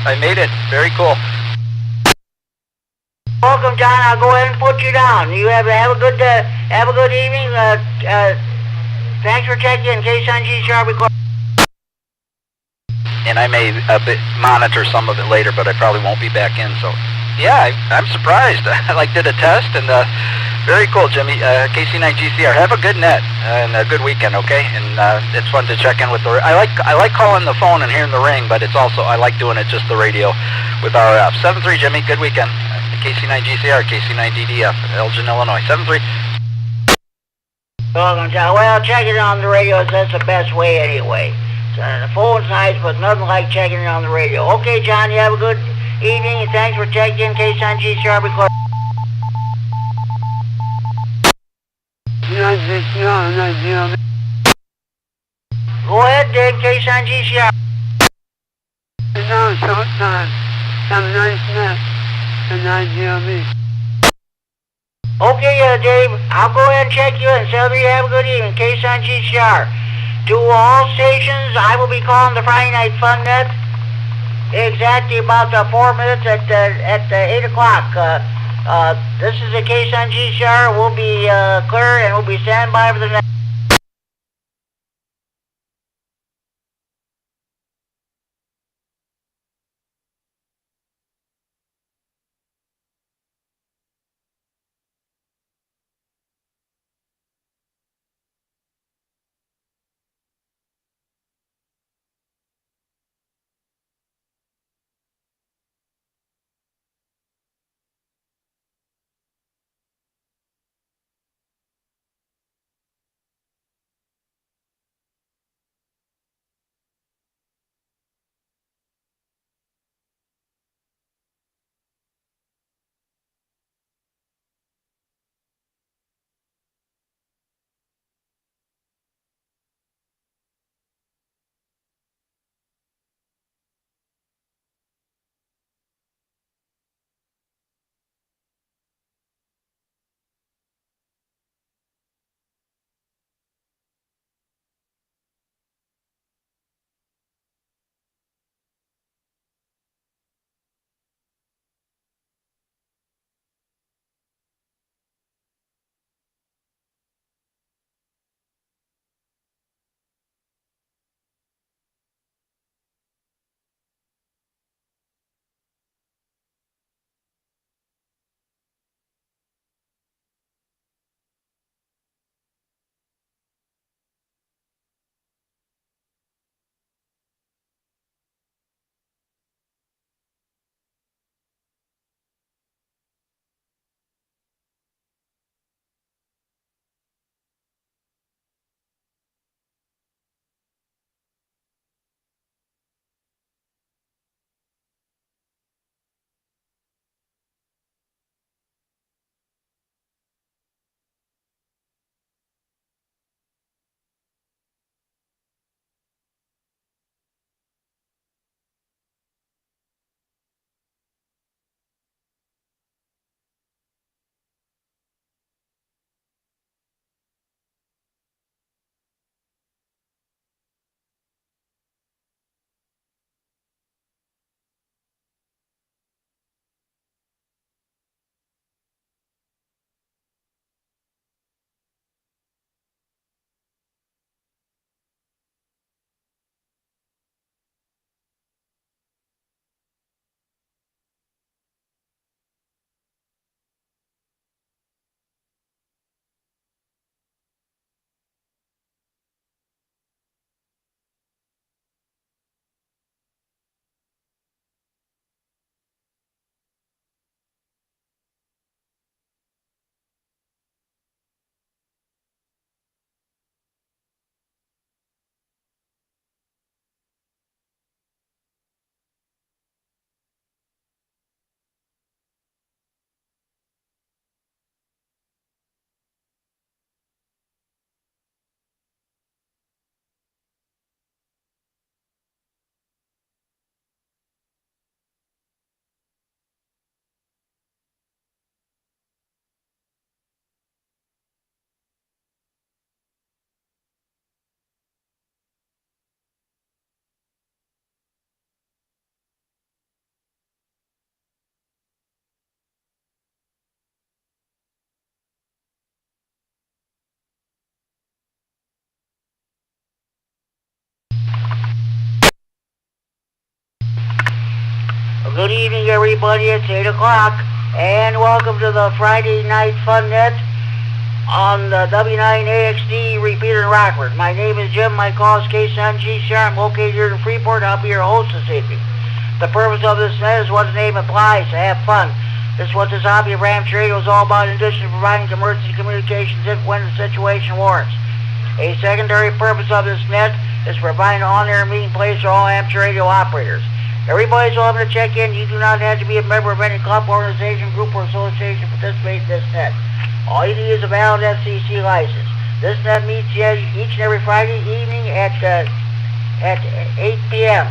I made it. Very cool. Welcome, John. I'll go ahead and put you down. You have a good evening. Thanks for checking in. KSNG Sharp record. And I may monitor some of it later, but I probably won't be back in. So, yeah, I'm surprised. I did a test, and very cool, Jimmy. KC9GCR. Have a good net and a good weekend, okay? And it's fun to check in with the. I like calling the phone and hearing the ring, but it's also I like doing it just the radio with RF. 7-3, Jimmy. Good weekend. KC9GCR, KC9DDF, Elgin, Illinois. 7-3. Welcome, John. Well, checking it on the radio, that's the best way anyway. So the phone's nice, but nothing like checking it on the radio. Okay, John, you have a good evening, and thanks for checking in. KSNG record. Go ahead, Dick. KSNG. No, short time. Have a nice night. And IGLB. Okay, Dave, I'll go ahead and check you in. Celebrate, have a good evening. KSNG. To all stations, I will be calling the Friday Night Fun Net exactly about 4 minutes at 8 o'clock. This is the KSNG. We'll be clear and we'll be standing by for the next. good evening, everybody. It's 8 o'clock, and welcome to the Friday Night Fun Net on the W9AXD repeater in Rockford. My name is Jim. My call is KSON-GCR. I'm located here in Freeport. I'll be your host this evening. The purpose of this net is what the name implies, to have fun. This is what this hobby of amateur radio is all about, in addition to providing emergency communications if when the situation warrants. A secondary purpose of this net is providing an on-air meeting place for all amateur radio operators. Everybody's welcome to check in. You do not have to be a member of any club, organization, group, or association to participate in this net. All you need is a valid FCC license. This net meets each and every Friday evening at 8 p.m.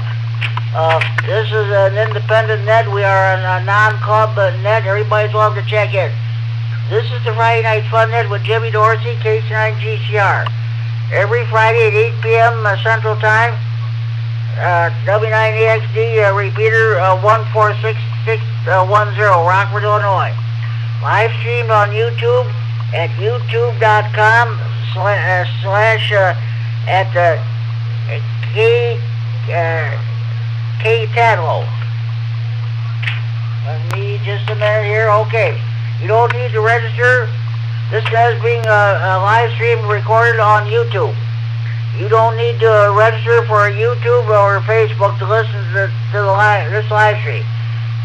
This is an independent net. We are a non-club net. Everybody's welcome to check in. This is the Friday Night Fun Net with Jimmy Dorsey, KC9GCR. Every Friday at 8 p.m. Central Time. W9AXD repeater 146610, Rockford, Illinois. Live streamed on YouTube at youtube.com Kerry Tatlow. Let me just a minute here. Okay. You don't need to register. This is being live streamed recorded on YouTube. You don't need to register for YouTube or Facebook to listen to this live stream.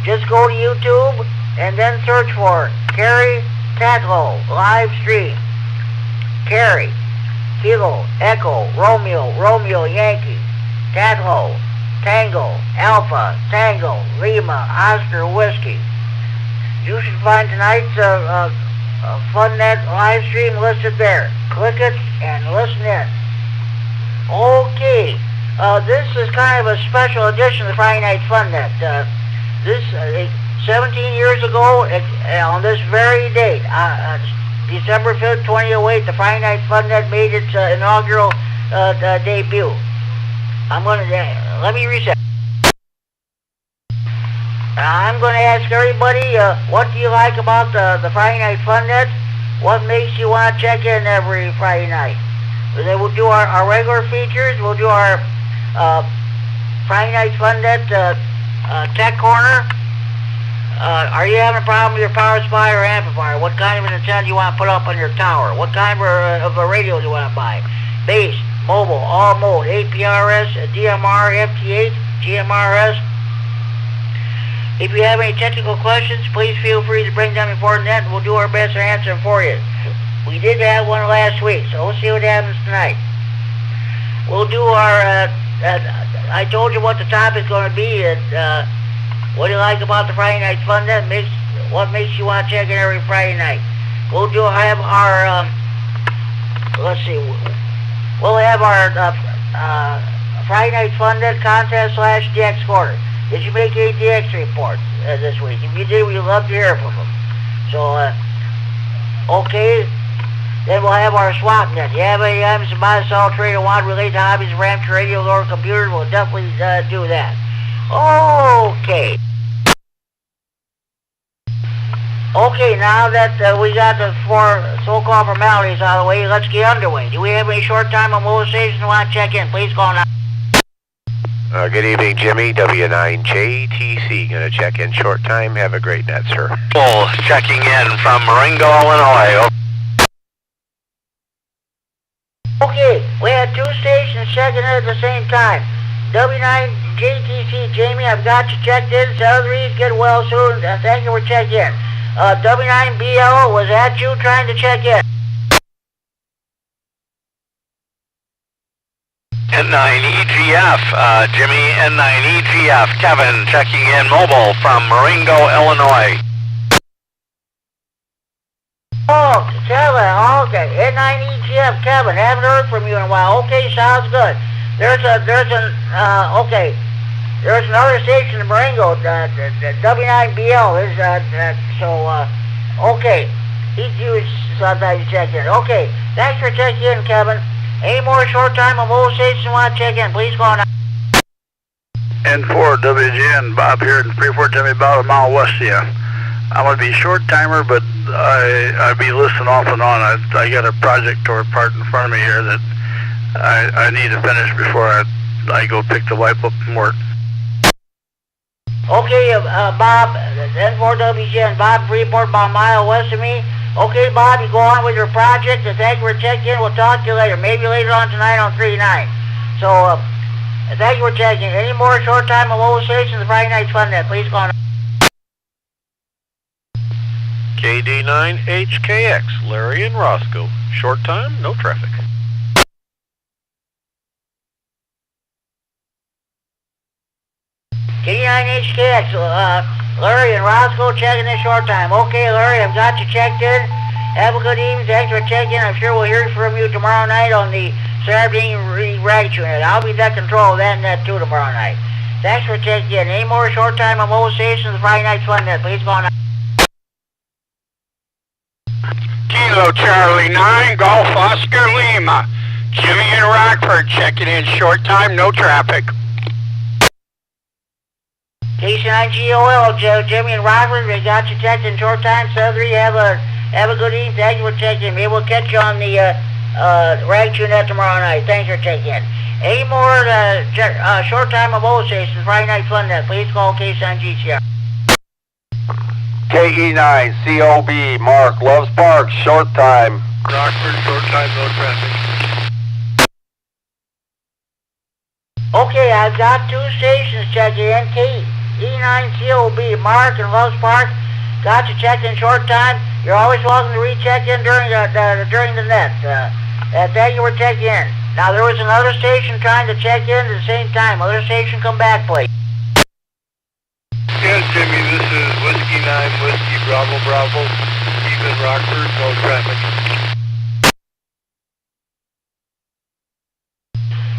Just go to YouTube and then search for Kerry Tatlow live stream. Kerry, Kilo, Echo, Romeo, Yankee, Tatlow, Tango, Alpha, Tango, Lima, Oscar, Whiskey. You should find tonight's FunNet live stream listed there. Click it and listen in. Okay, this is kind of a special edition of the Friday Night Fun Net. 17 years ago, on this very date, December 5th, 2008, the Friday Night Fun Net made its inaugural debut. Let me reset. I'm going to ask everybody, what do you like about the Friday Night Fun Net? What makes you want to check in every Friday night? Then we'll do our regular features. We'll do our Friday Night Fun Net Tech Corner. Are you having a problem with your power supply or amplifier? What kind of an antenna do you want to put up on your tower? What kind of a radio do you want to buy? Base, mobile, all mode, APRS, DMR, FT8, GMRS. If you have any technical questions, please feel free to bring them before the net, and we'll do our best to answer them for you. We did have one last week, so we'll see what happens tonight. We'll do our, I told you what the topic's going to be, and what do you like about the Friday Night Fun Net? What makes you want to check in every Friday night? We'll have our, let's see, we'll have our Friday Night Fun Net contest / DX quarter. Did you make any DX reports this week? If you did, we'd love to hear from them. So, okay. Then we'll have our swap net. You have any items to buy, sell, trade, or want related to hobbies, amateur radio, or computers, we'll definitely do that. Okay. Okay, now that we got the four so-called formalities out of the way, let's get underway. Do we have any short-time mobilizations who want to check in? Please call now. Good evening, Jimmy. W9JTC. Going to check in short time. Have a great net, sir. Full checking in from Marengo, Illinois. Okay, we had two stations checking in at the same time. W9JTC, Jamie, I've got you checked in. South Reed, get well soon. Thank you for checking in. W9BL, was that you trying to check in? N9EGF, Jimmy, N9EGF, Kevin checking in mobile from Marengo, Illinois. Oh, Kevin, okay. N9EGF, Kevin, haven't heard from you in a while. Okay, sounds good. There's okay. There's another station in Marengo, W9BL, okay. He sometimes check in. Okay, thanks for checking in, Kevin. Any more short-time mobilizations you want to check in, please call now. N4 WGN, Bob here in Freeport, Jimmy, about a mile west of you. I'm going to be short-timer, but I'll be listening off and on. I got a project or a part in front of me here that I need to finish before I go pick the wipe up from work. Okay, Bob, N4WGN, Bob Freeport about a mile west of me. Okay, Bob, you go on with your project, and thank you for checking in. We'll talk to you later, maybe later on tonight on 3-9. So, thank you for checking. Any more short time on mobile stations, the Friday Night Fun Net, please go on. KD9HKX, Larry and Roscoe. Short time, no traffic. KD9HKX, Larry and Roscoe checking in short time. Okay, Larry, I've got you checked in. Have a good evening. Thanks for checking. I'm sure we'll hear from you tomorrow night on the Saturday rag unit. I'll be at control of that net too tomorrow night. Thanks for checking in. Any more short time on mobile stations, the Friday Night Fun Net, please go on. Kilo Charlie 9, Golf Oscar Lima. Jimmy in Rockford checking in short time, no traffic. KC9GOL, Jimmy and Rockford, we got you checked in short time. Southern, have a good evening. Thank you for checking in. Maybe we'll catch you on the rag net tomorrow night. Thanks for checking in. Any more short time on mobile stations, Friday Night Fun Net, please call KC9GCR. KE9, COB, Mark, Loves Park, short time. Rockford, short time, no traffic. Okay, I've got two stations checking in. KE9COB, Mark and Loves Park. Got you checked in short time. You're always welcome to recheck in during the net. Thank you for checking in. Now, there was another station trying to check in at the same time. Other station, come back, please. Yes, Jimmy, this is Whiskey 9, Whiskey Bravo Bravo. Even Rockford, no traffic.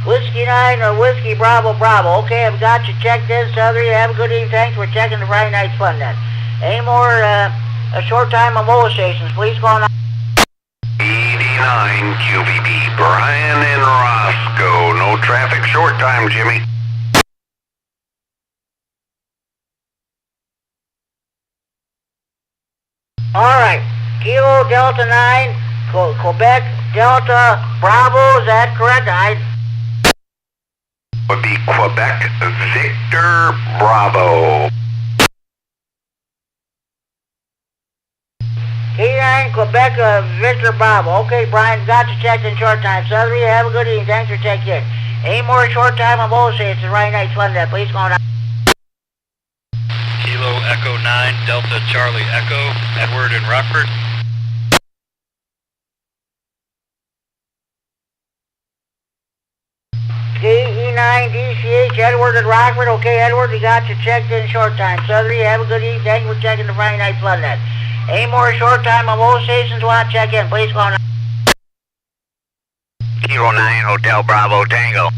Whiskey 9 or Whiskey Bravo Bravo. Okay, I've got you checked in, Southern. Have a good evening. Thanks for checking the Friday Night Fun Net. Any more a short time on mobile stations, please go on. 89 QVB, Brian and Roscoe. No traffic, short time, Jimmy. Alright, Kilo Delta 9, Quebec Delta Bravo, is that correct? Would be Quebec Victor Bravo. K9 Quebec Victor Bravo. Okay, Brian, got you checked in short time. Southern, have a good evening. Thanks for checking in. Any more short time on both stations, Friday Night Fun Net, please go on. Kilo Echo 9, Delta Charlie Echo, Edward in Rockford. KE9DCH, Edward in Rockford. Okay, Edward, we got you checked in short time. Southern, have a good evening. Thank you for checking the Friday Night Fun Net. Any more short time on both stations want to check in, please go on. Kilo 9, Hotel Bravo Tango.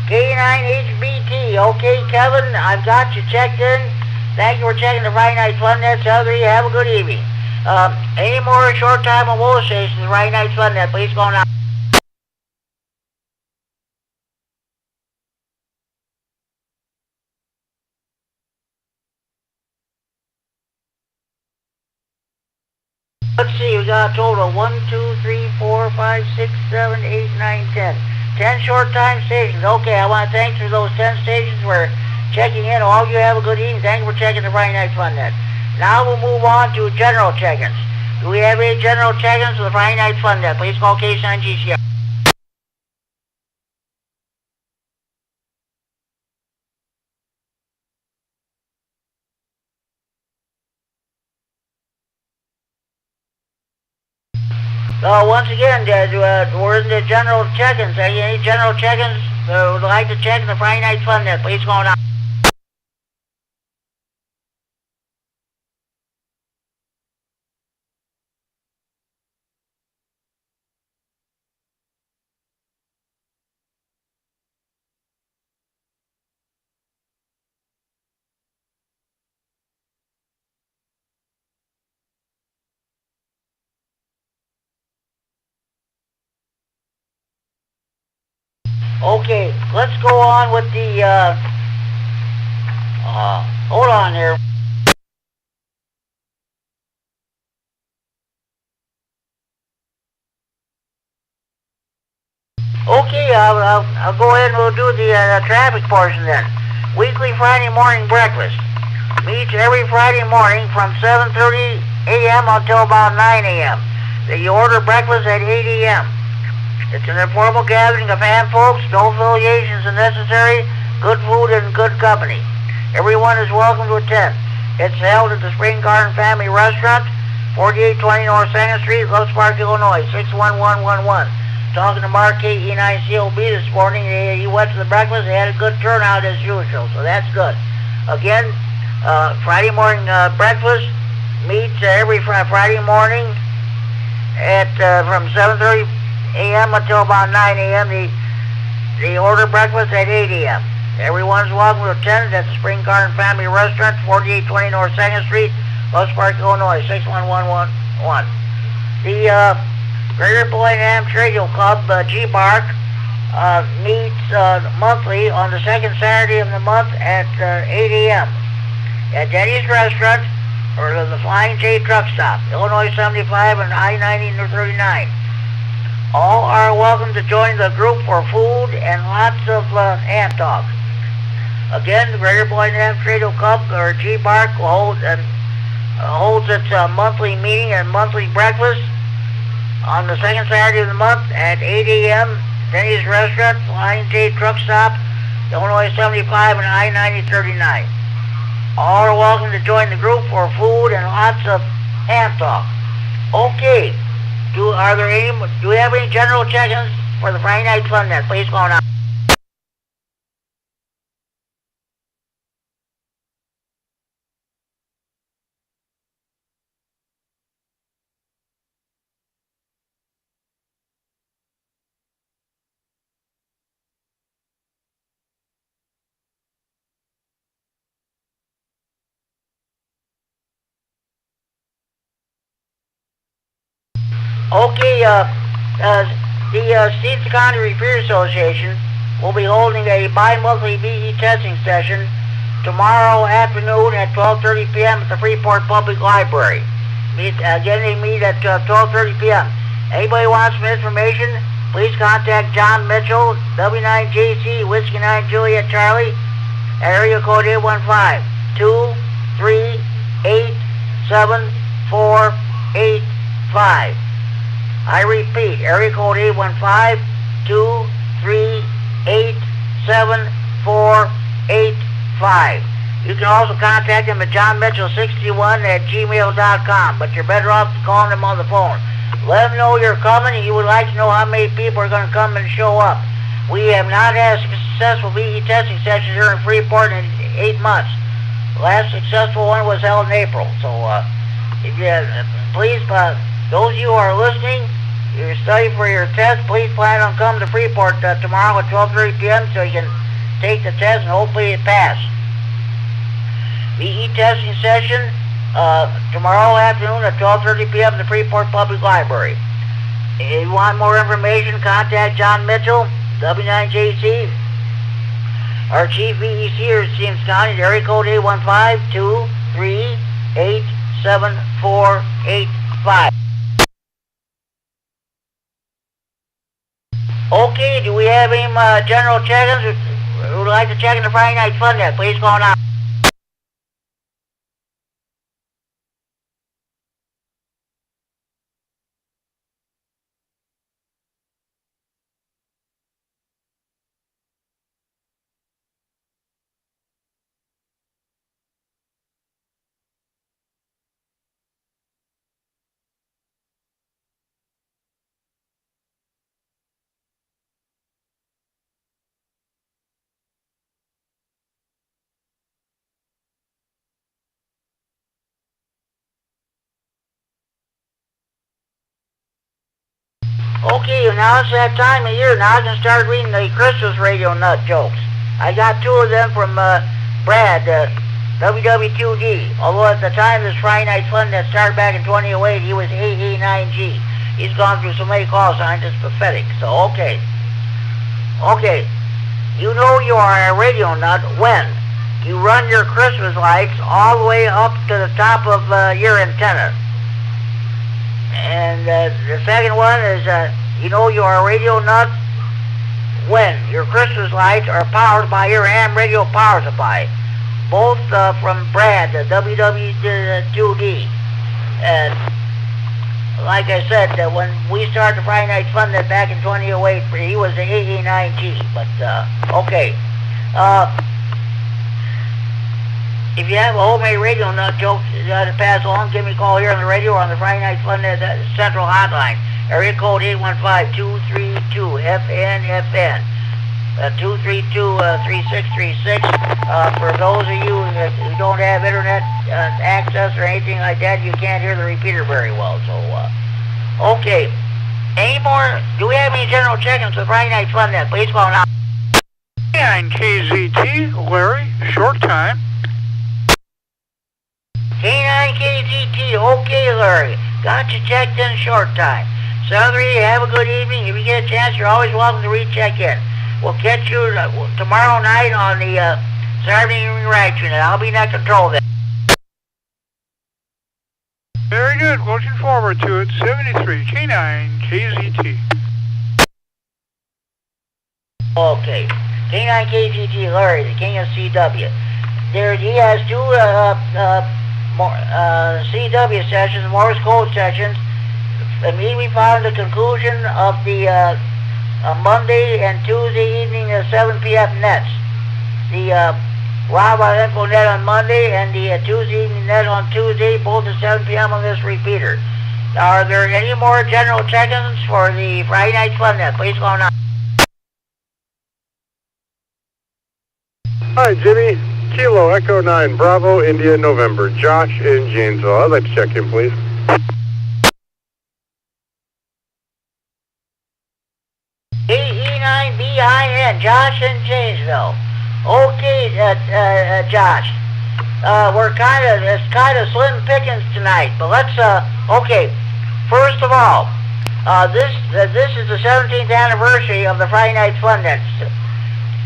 K9HBT. Okay, Kevin, I've got you checked in. Thank you for checking the Friday Night Fun Net. Southern, have a good evening. Any more short time on both stations, Friday Night Fun Net, please go on. Let's see, we got a total of 1, 2, 3, 4, 5, 6, 7, 8, 9, 10. 10 short time stations. Okay, I want to thank you for those 10 stations for checking in. All of you have a good evening. Thank you for checking the Friday Night Fun Net. Now we'll move on to general check-ins. Do we have any general check-ins for the Friday Night Fun Net? Please call KC9GCR. Once again, we're in the general check-ins. Any general check-ins would like to check the Friday Night Fun Net? Please go on. Okay, let's go on with the, hold on here. Okay, I'll go ahead and we'll do the traffic portion then. Weekly Friday morning breakfast. Meets every Friday morning from 7:30 a.m. until about 9 a.m. You order breakfast at 8 a.m. It's an informal gathering of hand folks, no affiliations are necessary, good food and good company. Everyone is welcome to attend. It's held at the Spring Garden Family Restaurant, 4820 North 2nd Street, Loves Park, Illinois, 61111. Talking to Mark KE9COB this morning. He went to the breakfast. They had a good turnout as usual, so that's good. Again, Friday morning breakfast meets every Friday morning at from 7:30 a.m. until about 9 a.m. They order breakfast at 8 a.m. Everyone's welcome to attend at the Spring Garden Family Restaurant, 4820 North 2nd Street, Loves Park, Illinois, 61111. The Greater Boyd Ham Radio Club, G-Bark, meets monthly on the second Saturday of the month at 8 a.m. at Denny's Restaurant or the Flying J Truck Stop, Illinois 75 and I-90 39. All are welcome to join the group for food and lots of ham talk. Again, the Greater Boyd Ham Radio Club, or G-Bark, holds its monthly meeting and monthly breakfast on the second Saturday of the month at 8 a.m. Denny's Restaurant, Flying J Truck Stop, Illinois 75 and I-90 39. All are welcome to join the group for food and lots of ham talk. Okay, do we have any general check-ins for the Friday Night Fun Net? Please go on. Okay, the Stevens County Repair Association will be holding a bi-monthly VE testing session tomorrow afternoon at 12:30 p.m. at the Freeport Public Library. Again, they meet at 12:30 p.m. Anybody wants some information, please contact John Mitchell, W9JC, Whiskey 9 Juliet Charlie, at area code 815-238-7485. I repeat, area code 815-238-7485. You can also contact him at johnmitchell61@gmail.com, but you're better off calling him on the phone. Let him know you're coming and you would like to know how many people are going to come and show up. We have not had a successful VE testing session here in Freeport in 8 months. The last successful one was held in April. So, please, those of you who are listening, you study for your test, please plan on coming to Freeport tomorrow at 12:30 p.m. so you can take the test and hopefully it pass. VE testing session tomorrow afternoon at 12:30 p.m. at the Freeport Public Library. If you want more information, contact John Mitchell, W9JC, our Chief VEC here at Stevens County, area code 815-238-7485. Okay, do we have any general check-ins who would like to check in the Friday Night Fun Net? Please go on out. Okay, now it's that time of year. Now I can start reading the Christmas radio nut jokes. I got 2 of them from Brad, WW2D. Although at the time this Friday Night Fun that started back in 2008, he was AA9G. He's gone through so many call signs, it's pathetic. So, okay. Okay. You know you are a radio nut when you run your Christmas lights all the way up to the top of your antenna. And the second one is, you know you're a radio nut when your Christmas lights are powered by your ham radio power supply. Both from Brad, the WW2D. And like I said, when we started the Friday Night Fun Net back in 2008, he was the AA9G. But, okay. If you have a homemade radio nut joke to pass along, give me a call here on the radio or on the Friday Night Fun Net Central Hotline. Area code 815-232-FNFN. 232-3636. For those of you who don't have internet access or anything like that, you can't hear the repeater very well. So, okay. Any more? Do we have any general check-ins with Friday Night Fun Net? Please call now. And KZT, Larry, short time. K9KGT, okay, Larry. Got you checked in short time. Southern, have a good evening. If you get a chance, you're always welcome to recheck in. We'll catch you tomorrow night on the Saturday evening ride unit. I'll be in that control then. Very good. Looking forward to it. 73 K9KZT. Okay. K9KGT, Larry, the king of CW. There, he has two CW sessions, Morse code sessions, immediately following the conclusion of the Monday and Tuesday evening 7 p.m. nets. The Info net on Monday and the Tuesday evening net on Tuesday, both at 7 p.m. on this repeater. Are there any more general check-ins for the Friday Night Fun Net? Please go on. Hi, Jimmy. Kilo Echo 9 Bravo India November. Josh in Janesville. I'd like to check in, please. AE9BIN, Josh in Janesville. Okay, Josh. It's kind of slim pickings tonight, but let's, okay. First of all, this is the 17th anniversary of the Friday Night Fun Net.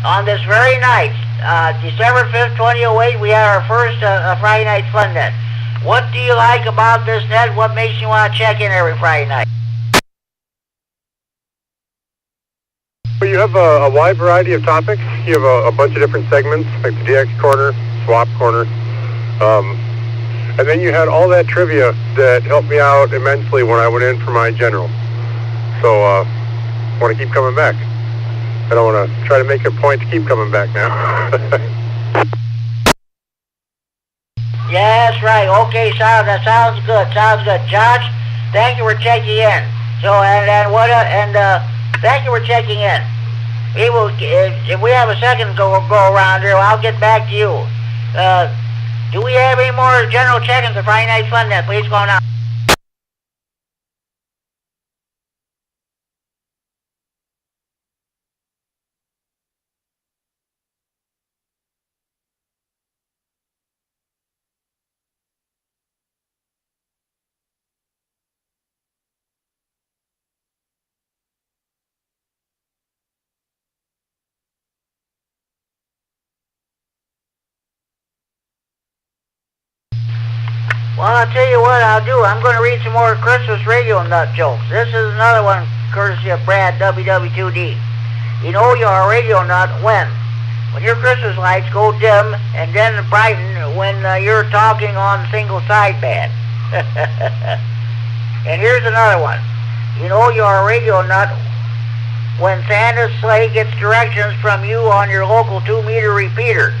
On this very night, December 5th, 2008, we had our first Friday Night Fun Net. What do you like about this net? What makes you want to check in every Friday night? Well, you have a wide variety of topics. You have a bunch of different segments, like the DX Corner, Swap Corner. And then you had all that trivia that helped me out immensely when I went in for my general. So, I want to keep coming back. I don't want to try to make a point to keep coming back now. Yeah, that's right. Okay, that sounds good. Sounds good. Josh, thank you for checking in. So, thank you for checking in. If we have a second go around here, I'll get back to you. Do we have any more general check-ins for Friday Night Fun Net? Please go now. Well, I'll tell you what I'll do. I'm going to read some more Christmas radio nut jokes. This is another one courtesy of Brad, WW2D. You know you're a radio nut when your Christmas lights go dim and then brighten when you're talking on single sideband. And here's another one. You know you're a radio nut when Santa's sleigh gets directions from you on your local 2-meter repeater.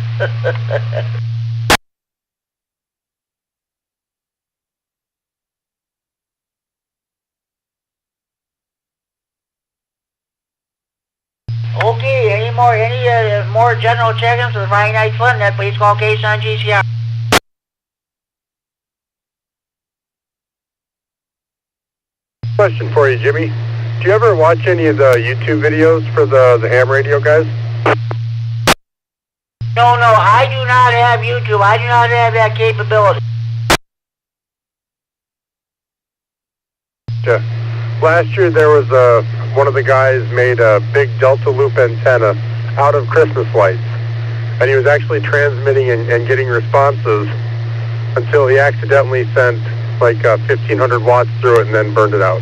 Okay, any more general check-ins for the Friday Night Fun Net, please call Case on GCR. Question for you, Jimmy. Do you ever watch any of the YouTube videos for the ham radio guys? No, I do not have YouTube. I do not have that capability. Yeah. Last year there was one of the guys made a big Delta Loop antenna out of Christmas lights. And he was actually transmitting and getting responses until he accidentally sent like 1,500 watts through it and then burned it out.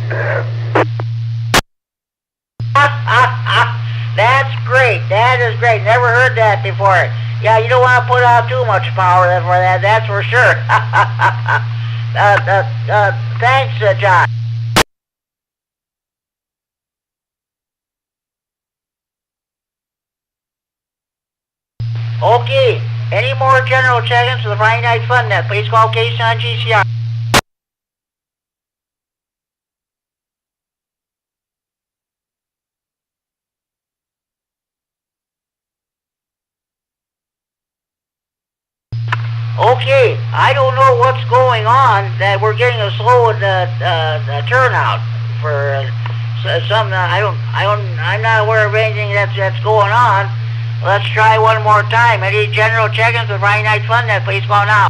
That's is great. Never heard that before. Yeah, you don't want to put out too much power for that. That's for sure. Thanks, John. Okay. Any more general check-ins for the Friday Night Fun Net? Please call Case on GCR. Okay, I don't know what's going on that we're getting a slow turnout for some. I'm not aware of anything that's going on. Let's try one more time. Any general check-ins with Friday Night Fun Net? Please call now.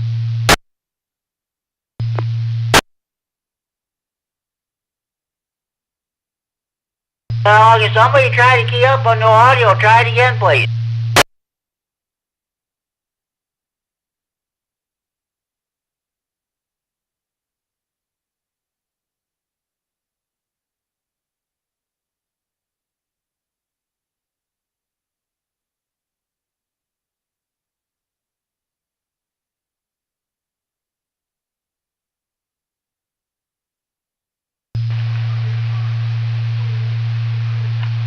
If somebody try to key up on no audio, try it again, please.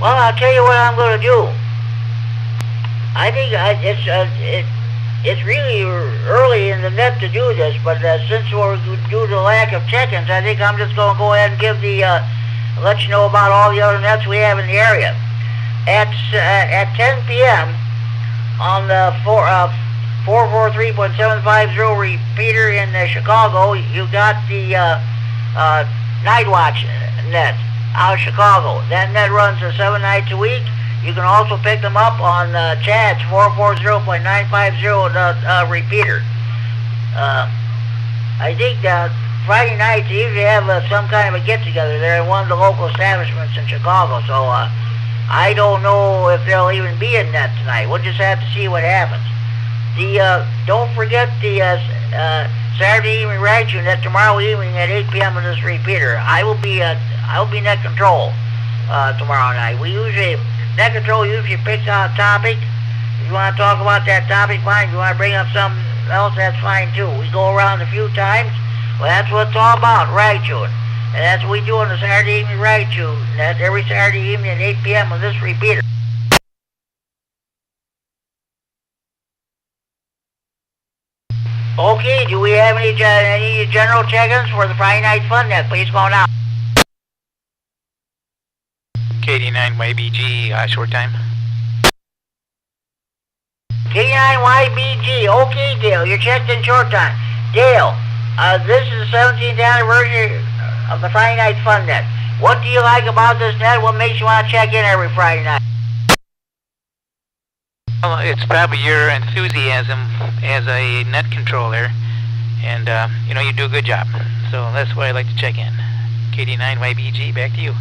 Well, I'll tell you what I'm going to do. I think it's really early in the net to do this, but since we're due to lack of check-ins, I think I'm just going to go ahead and give let you know about all the other nets we have in the area. At 10 p.m. on the 443.750 repeater in Chicago, you got the Night Watch net out of Chicago. That net runs 7 nights a week. You can also pick them up on Chad's 440.950 repeater. I think Friday nights they usually have some kind of a get-together there at one of the local establishments in Chicago. So I don't know if there'll even be a net tonight. We'll just have to see what happens. Don't forget the Saturday evening radio net tomorrow evening at 8 p.m. on this repeater. I will be net control tomorrow night. Net control usually picks out a topic. If you want to talk about that topic, fine. If you want to bring up something else, that's fine too. We go around a few times. Well, that's what it's all about, radio. And that's what we do on the Saturday evening radio net every Saturday evening at 8 p.m. on this repeater. Okay, do we have any general check-ins for the Friday Night Fun Net? Please call now. KD9YBG, short time. KD9YBG, okay, Dale, you're checked in short time. Dale, this is the 17th anniversary of the Friday Night Fun Net. What do you like about this net? What makes you want to check in every Friday night? Well, it's probably your enthusiasm as a net controller, and you do a good job. So that's why I like to check in. KD9YBG, back to you.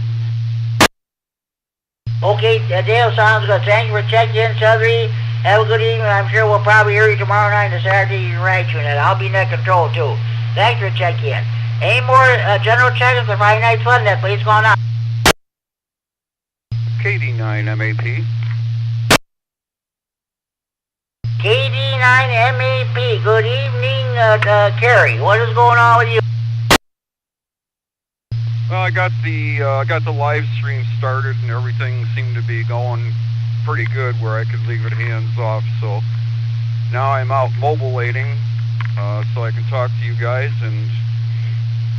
Okay, Dale, sounds good. Thank you for checking in, Southern. Have a good evening. I'm sure we'll probably hear you tomorrow night on Saturday evening radio net. I'll be net control too. Thanks for checking in. Any more general check-ins for Friday Night Fun Net? Please go on out. KD9MAP. KD9MAP. Good evening, Kerry. What is going on with you? Well, I got the live stream started and everything seemed to be going pretty good where I could leave it hands off. So now I'm out mobilating so I can talk to you guys, and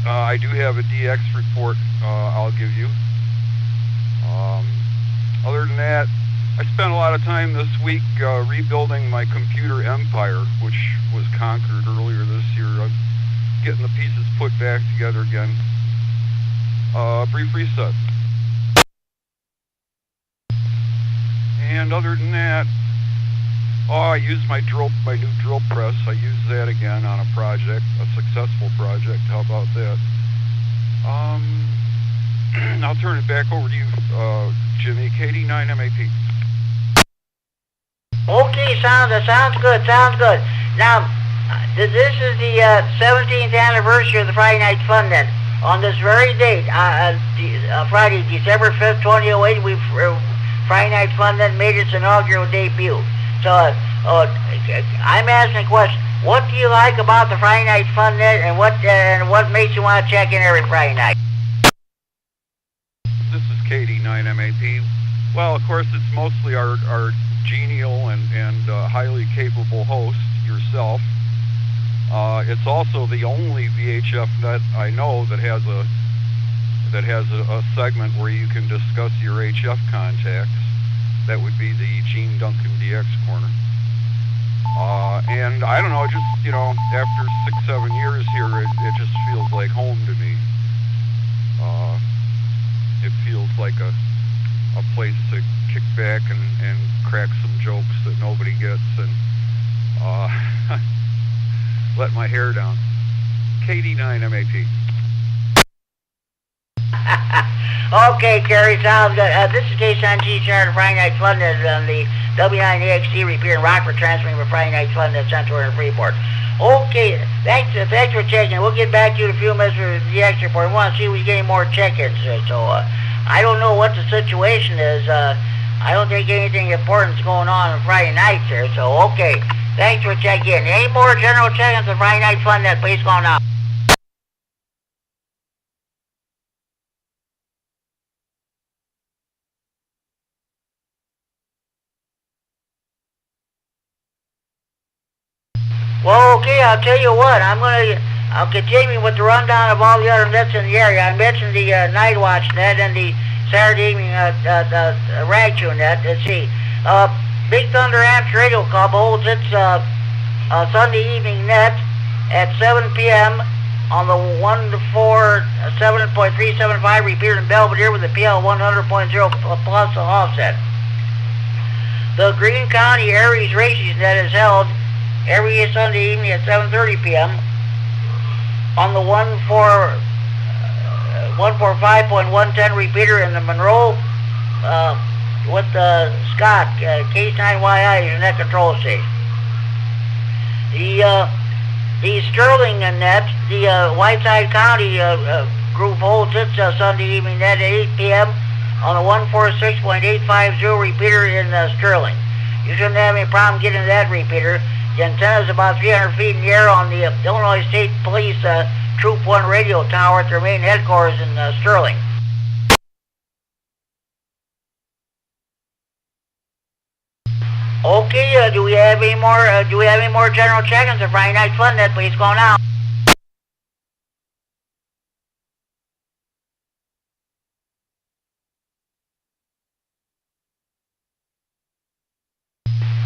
I do have a DX report I'll give you. Other than that, I spent a lot of time this week rebuilding my computer empire, which was conquered earlier this year. I'm getting the pieces put back together again. Brief reset. And other than that, I used my new drill press. I used that again on a project, a successful project. How about that? I'll turn it back over to you, Jimmy. KD9MAP. Okay, sounds good. Now, this is the 17th anniversary of the Friday Night Fun Net. On this very date, Friday, December 5th, 2008, we Friday Night Fun Net made its inaugural debut. So, I'm asking a question. What do you like about the Friday Night Fun Net, and what makes you want to check in every Friday night? This is Katie, 9MAP. Well, of course, it's mostly our genial and highly capable host, yourself. It's also the only VHF net I know that has a segment where you can discuss your HF contacts. That would be the Gene Duncan DX corner. And I don't know, just, you know, after 6-7 years here, it just feels like home to me. It feels like a place to kick back and crack some jokes that nobody gets and let my hair down. KD9MAP. Okay, Kerry, sounds good. This is K-Son G-Chart, Friday Night Fun Net on the W9AXT repeater in Rockford, transferring for Friday Night Fun Net Central and Freeport. Okay, thanks for checking. We'll get back to you in a few minutes with the DX report. We want to see if we get any more check-ins. I don't know what the situation is. I don't think anything important is going on Friday nights here. So, okay, thanks for checking in. Any more general check-ins on Friday Night Fun Net, please go now. Well, okay, I'll tell you what, I'll continue with the rundown of all the other nets in the area. I mentioned the Night Watch net and the Saturday evening the Ragtune net. Let's see. Big Thunder Amps Radio Club holds its Sunday evening net at 7 p.m. on the 147.375 repeater in Belvedere with the PL 100.0 plus offset. The Greene County Aries Races net is held every Sunday evening at 7:30 p.m. on the 145.110 repeater in the Monroe with Scott, K9YI is your net control station. The Sterling net, the Whiteside County group holds its Sunday evening net at 8 p.m. on the 146.850 repeater in Sterling. You shouldn't have any problem getting that repeater. The antenna is about 300 feet in the air on the Illinois State Police Troop 1 radio tower at their main headquarters in Sterling. Okay, do we have any more general check-ins of Friday Night Fun Net? Please go now.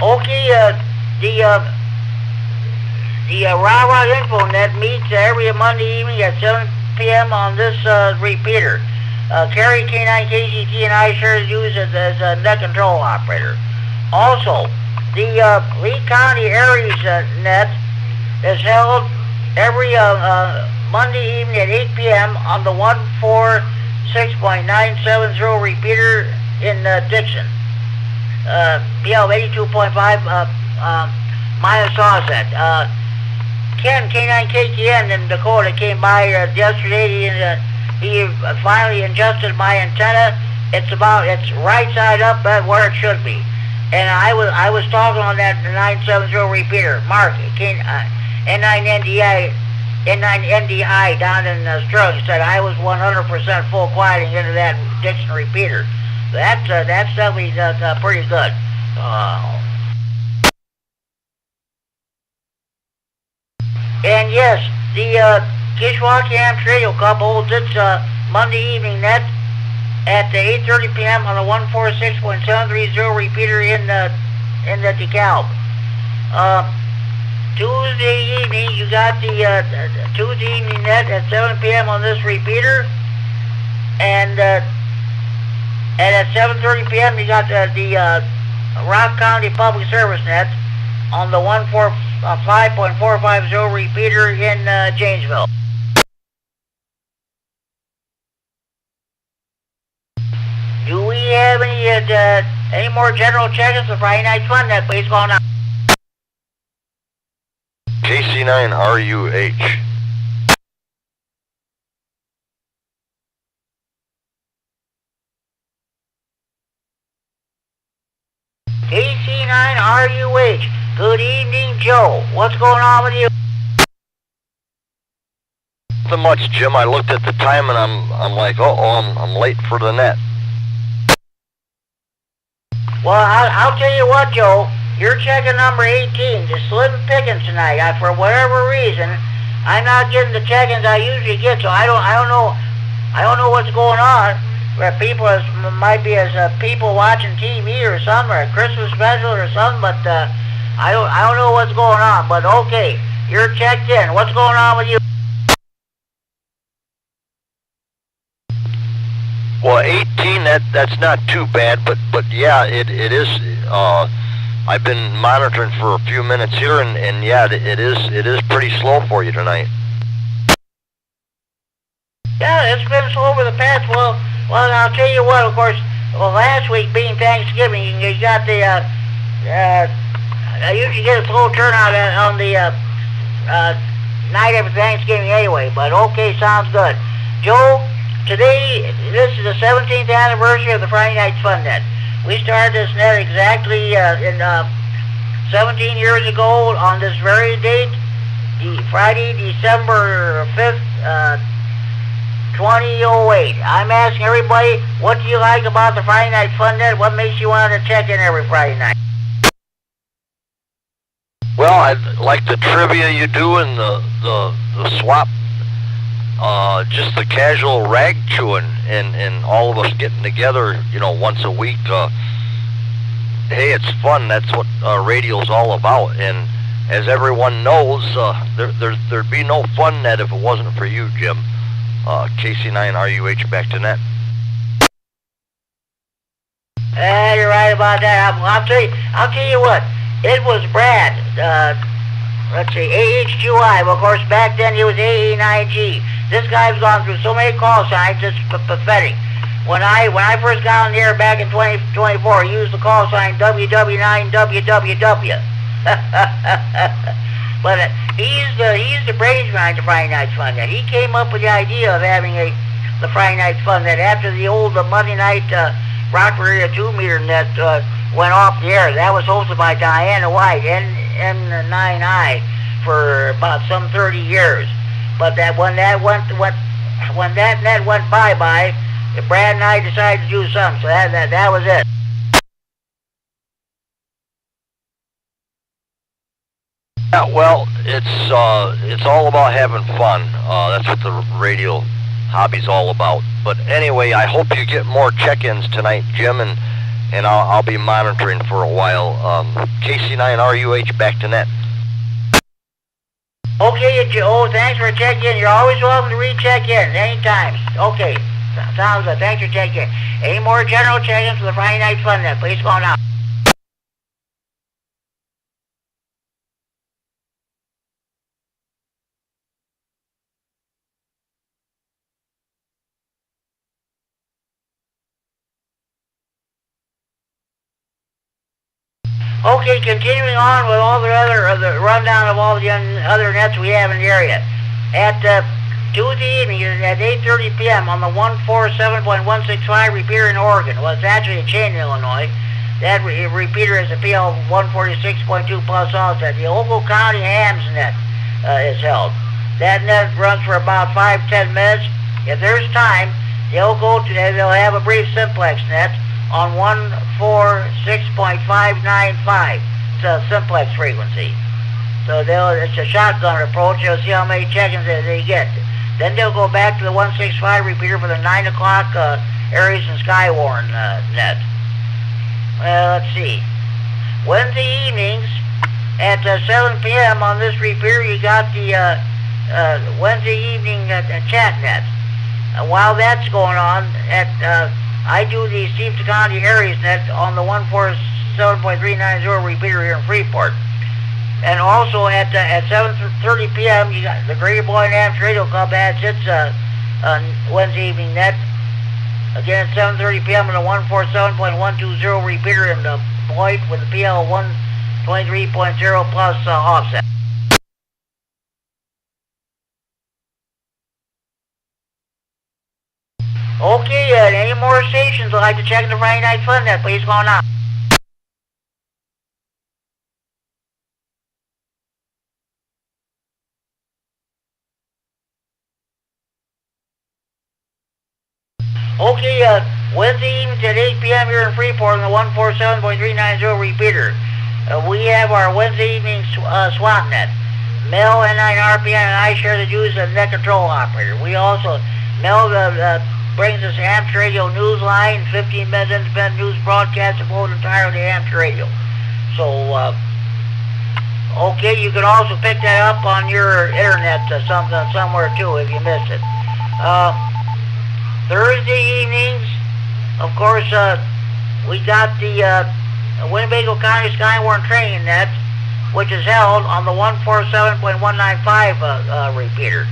Okay, the Rah-Rah Info Net meets every Monday evening at 7 p.m. on this repeater. Kerry, K9, KGT, and I share use it as a net control operator. Also, the Lee County Aries net is held every Monday evening at 8 p.m. on the 146.970 repeater in Dixon. PL 82.5 minus offset. Ken, K9KTN in Dakota came by yesterday. He finally adjusted my antenna. It's right side up at where it should be. And I was talking on that 970 repeater. Mark, N9NDI down in Sterling said I was 100% full quieting into that Dixon repeater. That's definitely pretty good. And yes, the Kishwaukee Amps Radio Club holds its Monday evening net at 8:30 p.m. on the 146.730 repeater in the DeKalb. Tuesday evening, you got the Tuesday evening net at 7 p.m. on this repeater, and at 7:30 p.m. you got the Rock County Public Service net on the 145.450 repeater in Janesville. Do we have any more general check-ins for Friday Night Fun Net? Please go on now. KC9RUH. KC9RUH. Good evening, Joe. What's going on with you? Nothing much, Jim. I looked at the time and I'm like, I'm late for the net. Well, I'll tell you what, Joe. You're checking number 18. Just slim pickings tonight. For whatever reason, I'm not getting the check-ins I usually get, so I don't know what's going on. Where people might be as people watching TV or something, or a Christmas special or something, but I don't know what's going on. But okay, you're checked in. What's going on with you? Well, 18, that's not too bad, but yeah, it is. I've been monitoring for a few minutes here, and yeah, it is pretty slow for you tonight. Yeah, it's been slow over the past. Well, I'll tell you what. Of course, last week being Thanksgiving, you got the. I usually get a slow turnout on the night after Thanksgiving anyway. But okay, sounds good, Joe. Today, this is the 17th anniversary of the Friday Night Fun Net. We started this net exactly 17 years ago on this very date, Friday, December 5th, 2008. I'm asking everybody, what do you like about the Friday Night Fun Net? What makes you want to check in every Friday night? Well, I like the trivia you do and the swap. Just the casual rag chewing and all of us getting together, once a week. Hey, it's fun. That's what radio's all about. And as everyone knows, there'd be no fun net if it wasn't for you, Jim. KC9RUH back to net. You're right about that. I'll tell you what. It was Brad. Let's see, AHQI. Well, of course, back then he was AE9G. This guy's gone through so many call signs, it's pathetic. When I first got on the air back in 2024, he used the call sign WW9WWW. But he's the brains behind the Friday Night Fun Net. He came up with the idea of having the Friday Night Fun Net after the old Monday night Rockford 2-meter net went off the air. That was hosted by Diana White, N9I, for about some 30 years. But when that net went bye-bye, Brad and I decided to do something. So that was it. Yeah, well, it's all about having fun. That's what the radio hobby's all about. But anyway, I hope you get more check-ins tonight, Jim, and I'll be monitoring for a while. KC9RUH back to net. Okay, Joe, thanks for checking in. You're always welcome to recheck in anytime. Okay, sounds good. Thanks for checking in. Any more general check-ins for the Friday Night Fun Net? Please go now. Okay, continuing on with all the rundown of all the other nets we have in the area. At Tuesday evening at 8:30 p.m. on the 147.165 repeater in Oregon. Well, it's actually a chain in Illinois. That repeater is a PL 146.2 plus offset. The Ogle County Hams net is held. That net runs for about 5-10 minutes. If there's time, they'll have a brief simplex net on 146.595. It's a simplex frequency. So it's a shotgun approach. They'll see how many check-ins they get. Then they'll go back to the 165 repeater for the 9 o'clock Aries and Skywarn net. Let's see. Wednesday evenings at 7 p.m. on this repeater, you got the Wednesday evening chat net. While that's going on, I do the Steve County Aries net on the 147.390 repeater here in Freeport. And also at 7:30 p.m., you got the Greater Boy Nams Radio Club has its Wednesday evening net. Again at 7:30 p.m. on the 147.120 repeater in the Boyd with the PL 123.0 plus offset. Okay, any more stations would like to check the Friday Night Fun net, please go on out. Okay, Wednesday evening at 8 p.m. here in Freeport on the 147.390 repeater. We have our Wednesday evening swap net. Mel, N9 RPN, and I share the duties of net control operator. We also, Mel brings us Hampshire Radio News Line, 15 minutes independent news broadcast devoted entirely to Hampshire Radio. So, okay, you can also pick that up on your internet somewhere too if you missed it. Thursday evenings, of course, we got the Winnebago County Skywarn Training Net, which is held on the 147.195 repeater.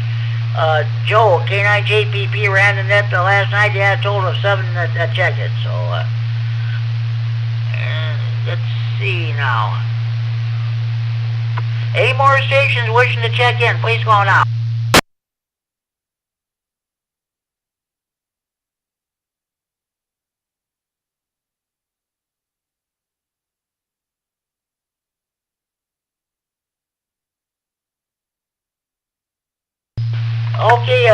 Joe, K9JPP, ran the net last night. They had a total of 7 that checked it. So, let's see now. Any more stations wishing to check in, please go now. Okay,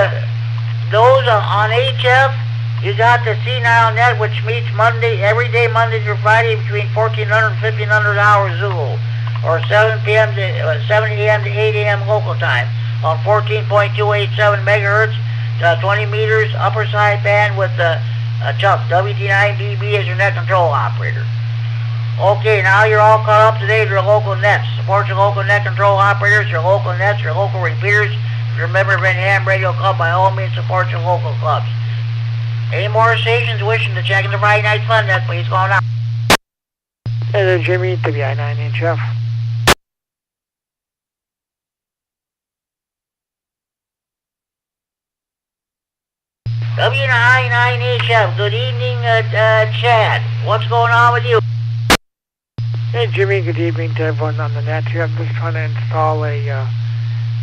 those on HF, you got the C9 net, which meets every day, Monday through Friday, between 1400 and 1500 hours Zulu, or 7 a.m. to 8 a.m. local time, on 14.287 megahertz, 20 meters, upper side band with Chuck, WD9BB as your net control operator. Okay, now you're all caught up to date with your local nets. Support your local net control operators, your local nets, your local repeaters. Remember, if you're in Ham Radio Club, by all means support your local clubs. Any more stations wishing to check in the Friday Night Fun Net, please go now. Hey there, Jimmy, WI9HF. W9HF, good evening, Chad. What's going on with you? Hey, Jimmy, good evening to everyone on the net here. I'm just trying to install a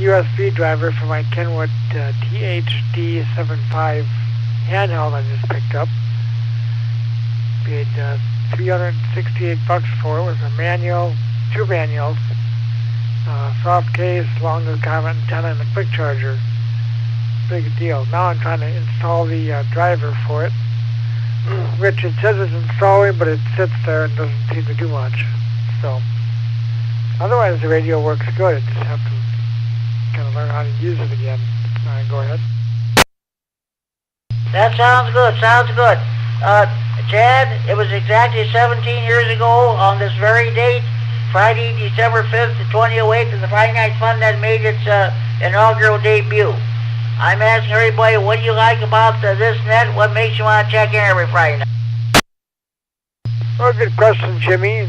USB driver for my Kenwood THD75 handheld I just picked up. Paid $368 for it. It was a manual, 2 manuals, soft case, long comment antenna, and a quick charger. Big deal. Now I'm trying to install the driver for it, which it says it's installing, but it sits there and doesn't seem to do much. So, otherwise the radio works good. I just have to kind of learn how to use it again. Go ahead. That sounds good, Chad, it was exactly 17 years ago on this very date, Friday, December 5th, 2008, that the Friday Night Fun Net made its inaugural debut. I'm asking everybody, what do you like about this net? What makes you want to check in every Friday night? Well, good question, Jimmy.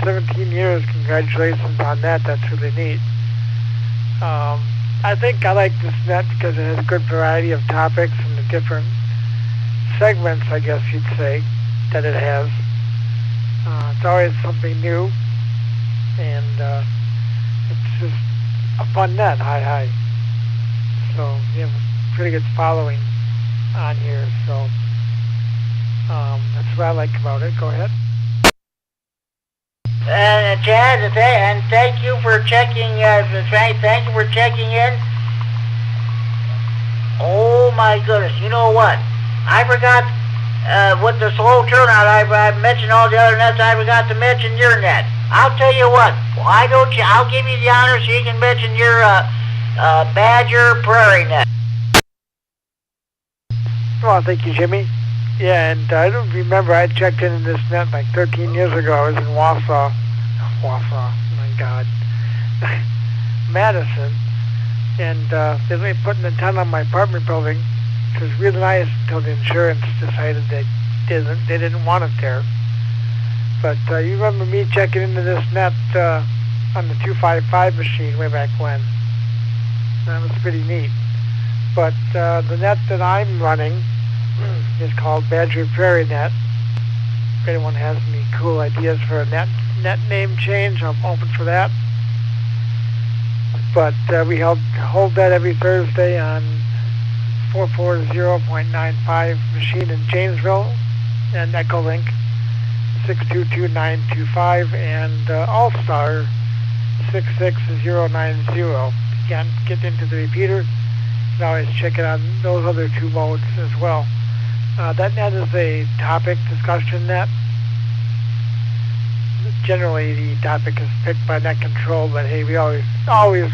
17 years, congratulations on that. That's really neat. I think I like this net because it has a good variety of topics and the different segments, I guess you'd say, that it has. It's always something new, and it's just a fun net, hi. So we have a pretty good following on here, so that's what I like about it. Go ahead. Chad, and thank you for checking. Thank you for checking in. Oh my goodness! You know what? I forgot with the slow turnout. I mentioned all the other nets. I forgot to mention your net. I'll tell you what. Why don't you? I'll give you the honor so you can mention your Badger Prairie net. Well, thank you, Jimmy. Yeah, and I don't remember, I checked in this net like 13 years ago. I was in Wausau, my God, Madison, and they let me put an antenna on my apartment building, which was really nice until the insurance decided they didn't want it there. But you remember me checking into this net on the 255 machine way back when. That was pretty neat. But the net that I'm running is called Badger Prairie Net. If anyone has any cool ideas for a net name change, I'm open for that. But we hold that every Thursday on 440.95 machine in Janesville and Echolink 622925 and All-Star 66090. If you can't get into the repeater, you can always check it on those other 2 modes as well. That net is a topic discussion net. Generally, the topic is picked by net control, but hey, we always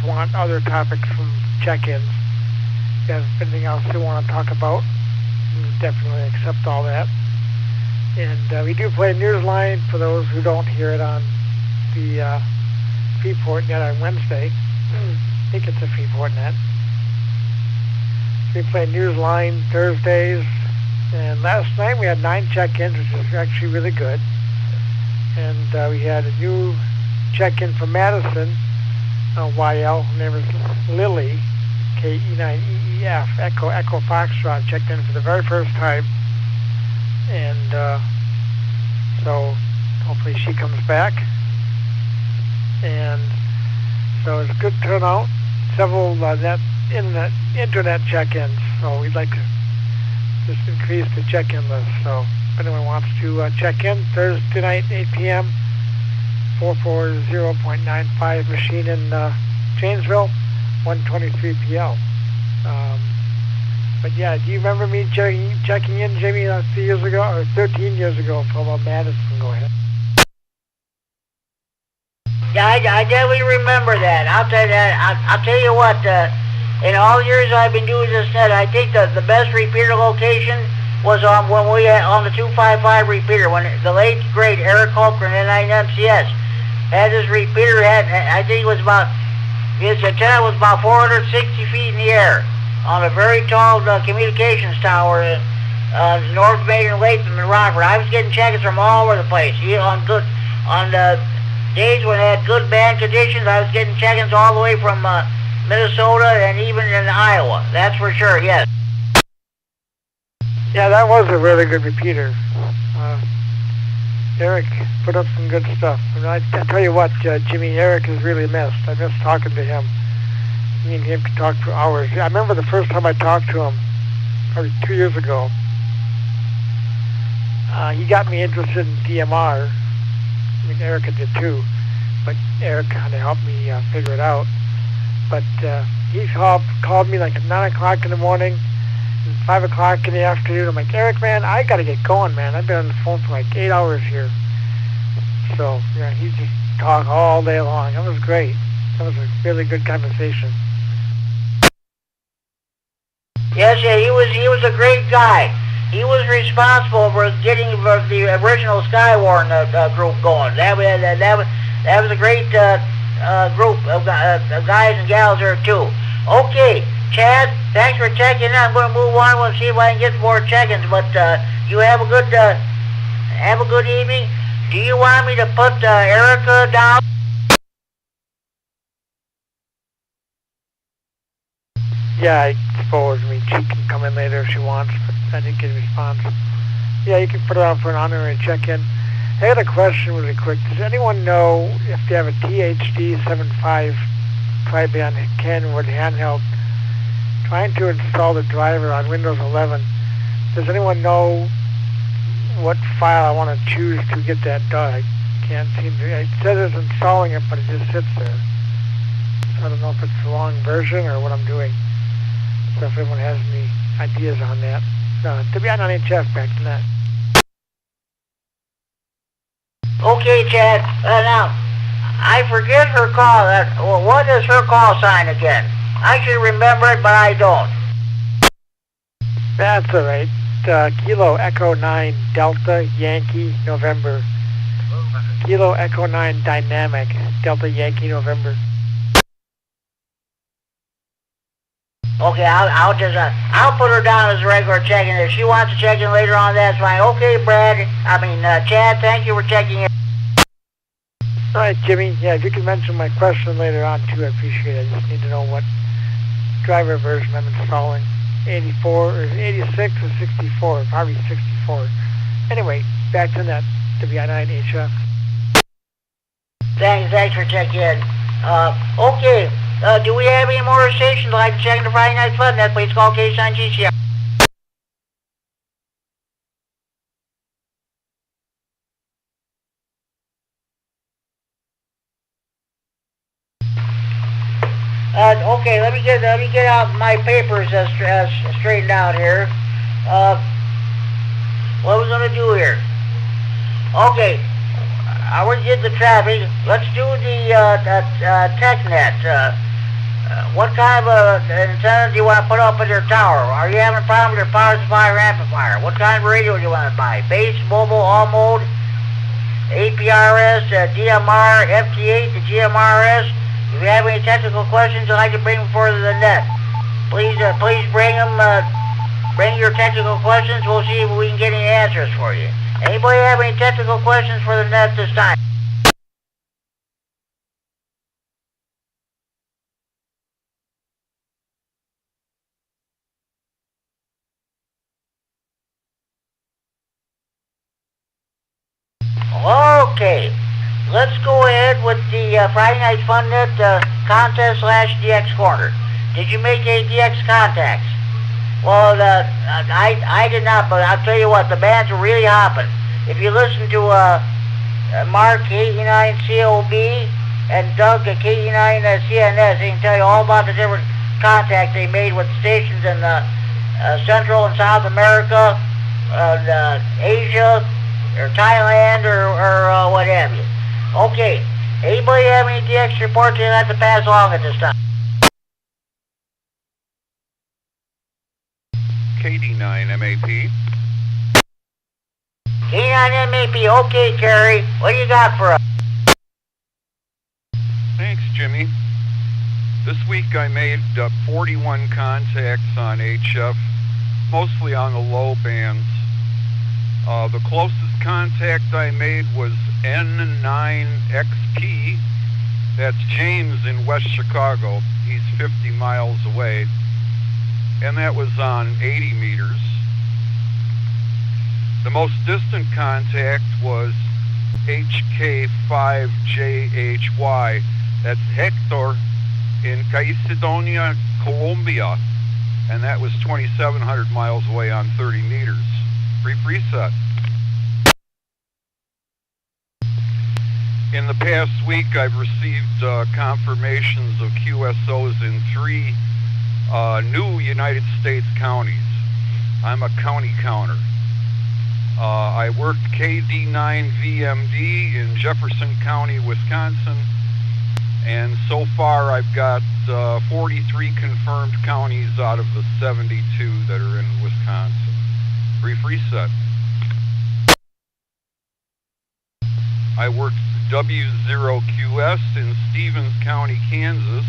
want other topics from check-ins. If there's anything else they want to talk about, we definitely accept all that. And we do play Newsline for those who don't hear it on the Freeport net on Wednesday. I think it's a Freeport net. We play Newsline Thursdays, and last night we had 9 check-ins, which is actually really good. And we had a new check-in from Madison, YL. Her name is Lily, KE9EEF, Echo Foxtrot, checked in for the very first time. And so hopefully she comes back. And so it's a good turnout. Several internet check-ins. So we'd like to just increase the check-in list. So if anyone wants to check in, Thursday night, 8 p.m., 440.95 machine in Janesville, 123 PL. But yeah, do you remember me checking in, Jimmy, 3 years ago, or 13 years ago from Madison? Go ahead. Yeah, I definitely remember that. I'll tell you what, in all years I've been doing this net, I think the best repeater location was on when we had on the 255 repeater, when the late great Eric Holker in NIMCS had this repeater. I think it was about, his antenna was about 460 feet in the air on a very tall communications tower in North Main, Latham, and Rockford. I was getting check-ins from all over the place. On days when it had good band conditions, I was getting check-ins all the way from Minnesota and even in Iowa. That's for sure, yes. Yeah, that was a really good repeater. Eric put up some good stuff. And I tell you what, Jimmy, Eric is really missed. I miss talking to him. Me and him could talk for hours. Yeah, I remember the first time I talked to him, probably 2 years ago. He got me interested in DMR. I mean, Erica did too, but Eric kind of helped me figure it out. But he called me like at 9 o'clock in the morning and 5 o'clock in the afternoon. I'm like, Eric, man, I got to get going, man. I've been on the phone for like 8 hours here. So, yeah, he just talked all day long. That was great. That was a really good conversation. Yes, yeah, he was a great guy. He was responsible for getting the original Skywarn group going. That was a great group of guys and gals there too. Okay, Chad, thanks for checking in. I'm going to move on. We'll see if I can get more check-ins. But you have a good evening. Do you want me to put Erica down? Yeah, I suppose. I mean, she can come in later if she wants, but I didn't get a response. Yeah, you can put it on for an honorary check-in. I had a question really quick. Does anyone know if they have a THD 75 tri-band Kenwood handheld trying to install the driver on Windows 11? Does anyone know what file I want to choose to get that done? I can't seem to. It says it's installing it, but it just sits there. So I don't know if it's the wrong version or what I'm doing. So if anyone has any ideas on that. To be on NHF back to that. Okay, Chad. Now, I forget her call. What is her call sign again? I should remember it, but I don't. That's all right. Kilo Echo 9 Delta Yankee November. Kilo Echo 9 Dynamic Delta Yankee November. Okay, I'll put her down as a regular check-in. If she wants to check in later on, that's fine. Okay, Chad, thank you for checking in. All right, Jimmy. Yeah, if you can mention my question later on too, I appreciate it. I just need to know what driver version I'm installing. 84 or 86 or 64? Probably 64. Anyway, back to that WI9HF. Thanks for checking in. Okay. Do we have any more stations like to check in the Friday Night Fun? That place called KSON GCR. Okay, let me get out my papers straightened out here. what we're gonna do here. Okay, I already did the traffic. Let's do the TechNet. What kind of antenna do you want to put up in your tower? Are you having a problem with your power supply or amplifier? What kind of radio do you want to buy? Base, mobile, all mode, APRS, DMR, FT8, the GMRS. If you have any technical questions I'd like to bring before the net, please bring them. Bring your technical questions. We'll see if we can get any answers for you. Anybody have any technical questions for the net this time? Okay, let's go ahead with the Friday Night Fun Net contest / DX Corner. Did you make any DX contacts? Well, I did not, but I'll tell you what, the bands are really hopping. If you listen to Mark K89COB and Doug at K89CNS, they can tell you all about the different contacts they made with stations in Central and South America, Asia, or Thailand, or what have you. Okay, anybody have any DX reports they'd like to pass along at this time? KD9 MAP. K9 MAP, okay, Kerry. What do you got for us? Thanks, Jimmy. This week I made 41 contacts on HF, mostly on the low bands. The closest contact I made was N9XP. That's James in West Chicago. He's 50 miles away. And that was on 80 meters. The most distant contact was HK5JHY. That's Hector in Caicedonia, Colombia. And that was 2,700 miles away on 30 meters. Brief reset. In the past week, I've received confirmations of QSOs in 3 new United States counties. I'm a county counter. I worked KD9VMD in Jefferson County, Wisconsin, and so far I've got 43 confirmed counties out of the 72 that are in Wisconsin. Brief reset. I worked W0QS in Stevens County, Kansas,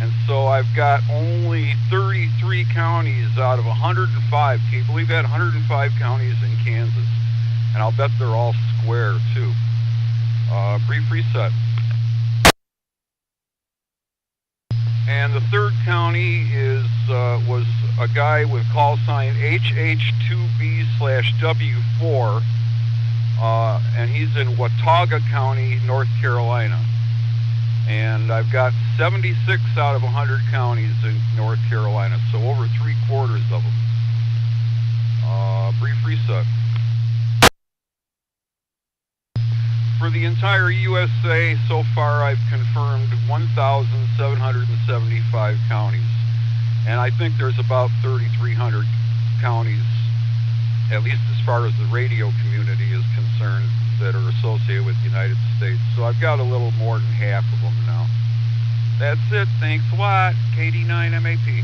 and so I've got only 33 counties out of 105. Can you believe that? 105 counties in Kansas. And I'll bet they're all square, too. Brief reset. And the third county was a guy with call sign HH2B/W4, and he's in Watauga County, North Carolina. And I've got 76 out of 100 counties in North Carolina, so over 3/4 of them. Brief reset. For the entire USA, so far I've confirmed 1,775 counties. And I think there's about 3,300 counties, at least as far as the radio community is concerned, that are associated with the United States. So I've got a little more than half of them now. That's it. Thanks a lot. KD9 MAP.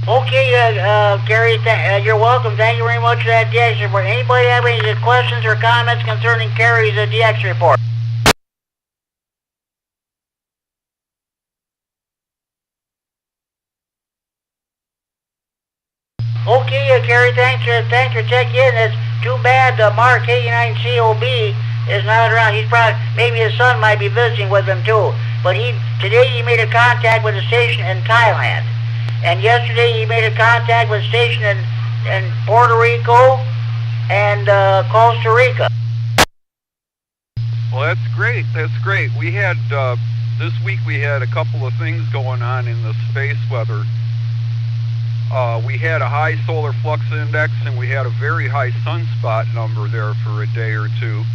Okay, Gary, you're welcome. Thank you very much for that DX report. Anybody have any questions or comments concerning Kerry's DX report? Okay, Kerry, thanks for checking in. It's too bad Mark K9COB is not around. He's probably, maybe his son might be visiting with him too. But today he made a contact with a station in Thailand. And yesterday he made a contact with a station in Puerto Rico and Costa Rica. Well, that's great. That's great. We had, this week we had a couple of things going on in the space weather. We had a high solar flux index and we had a very high sunspot number there for a day or two.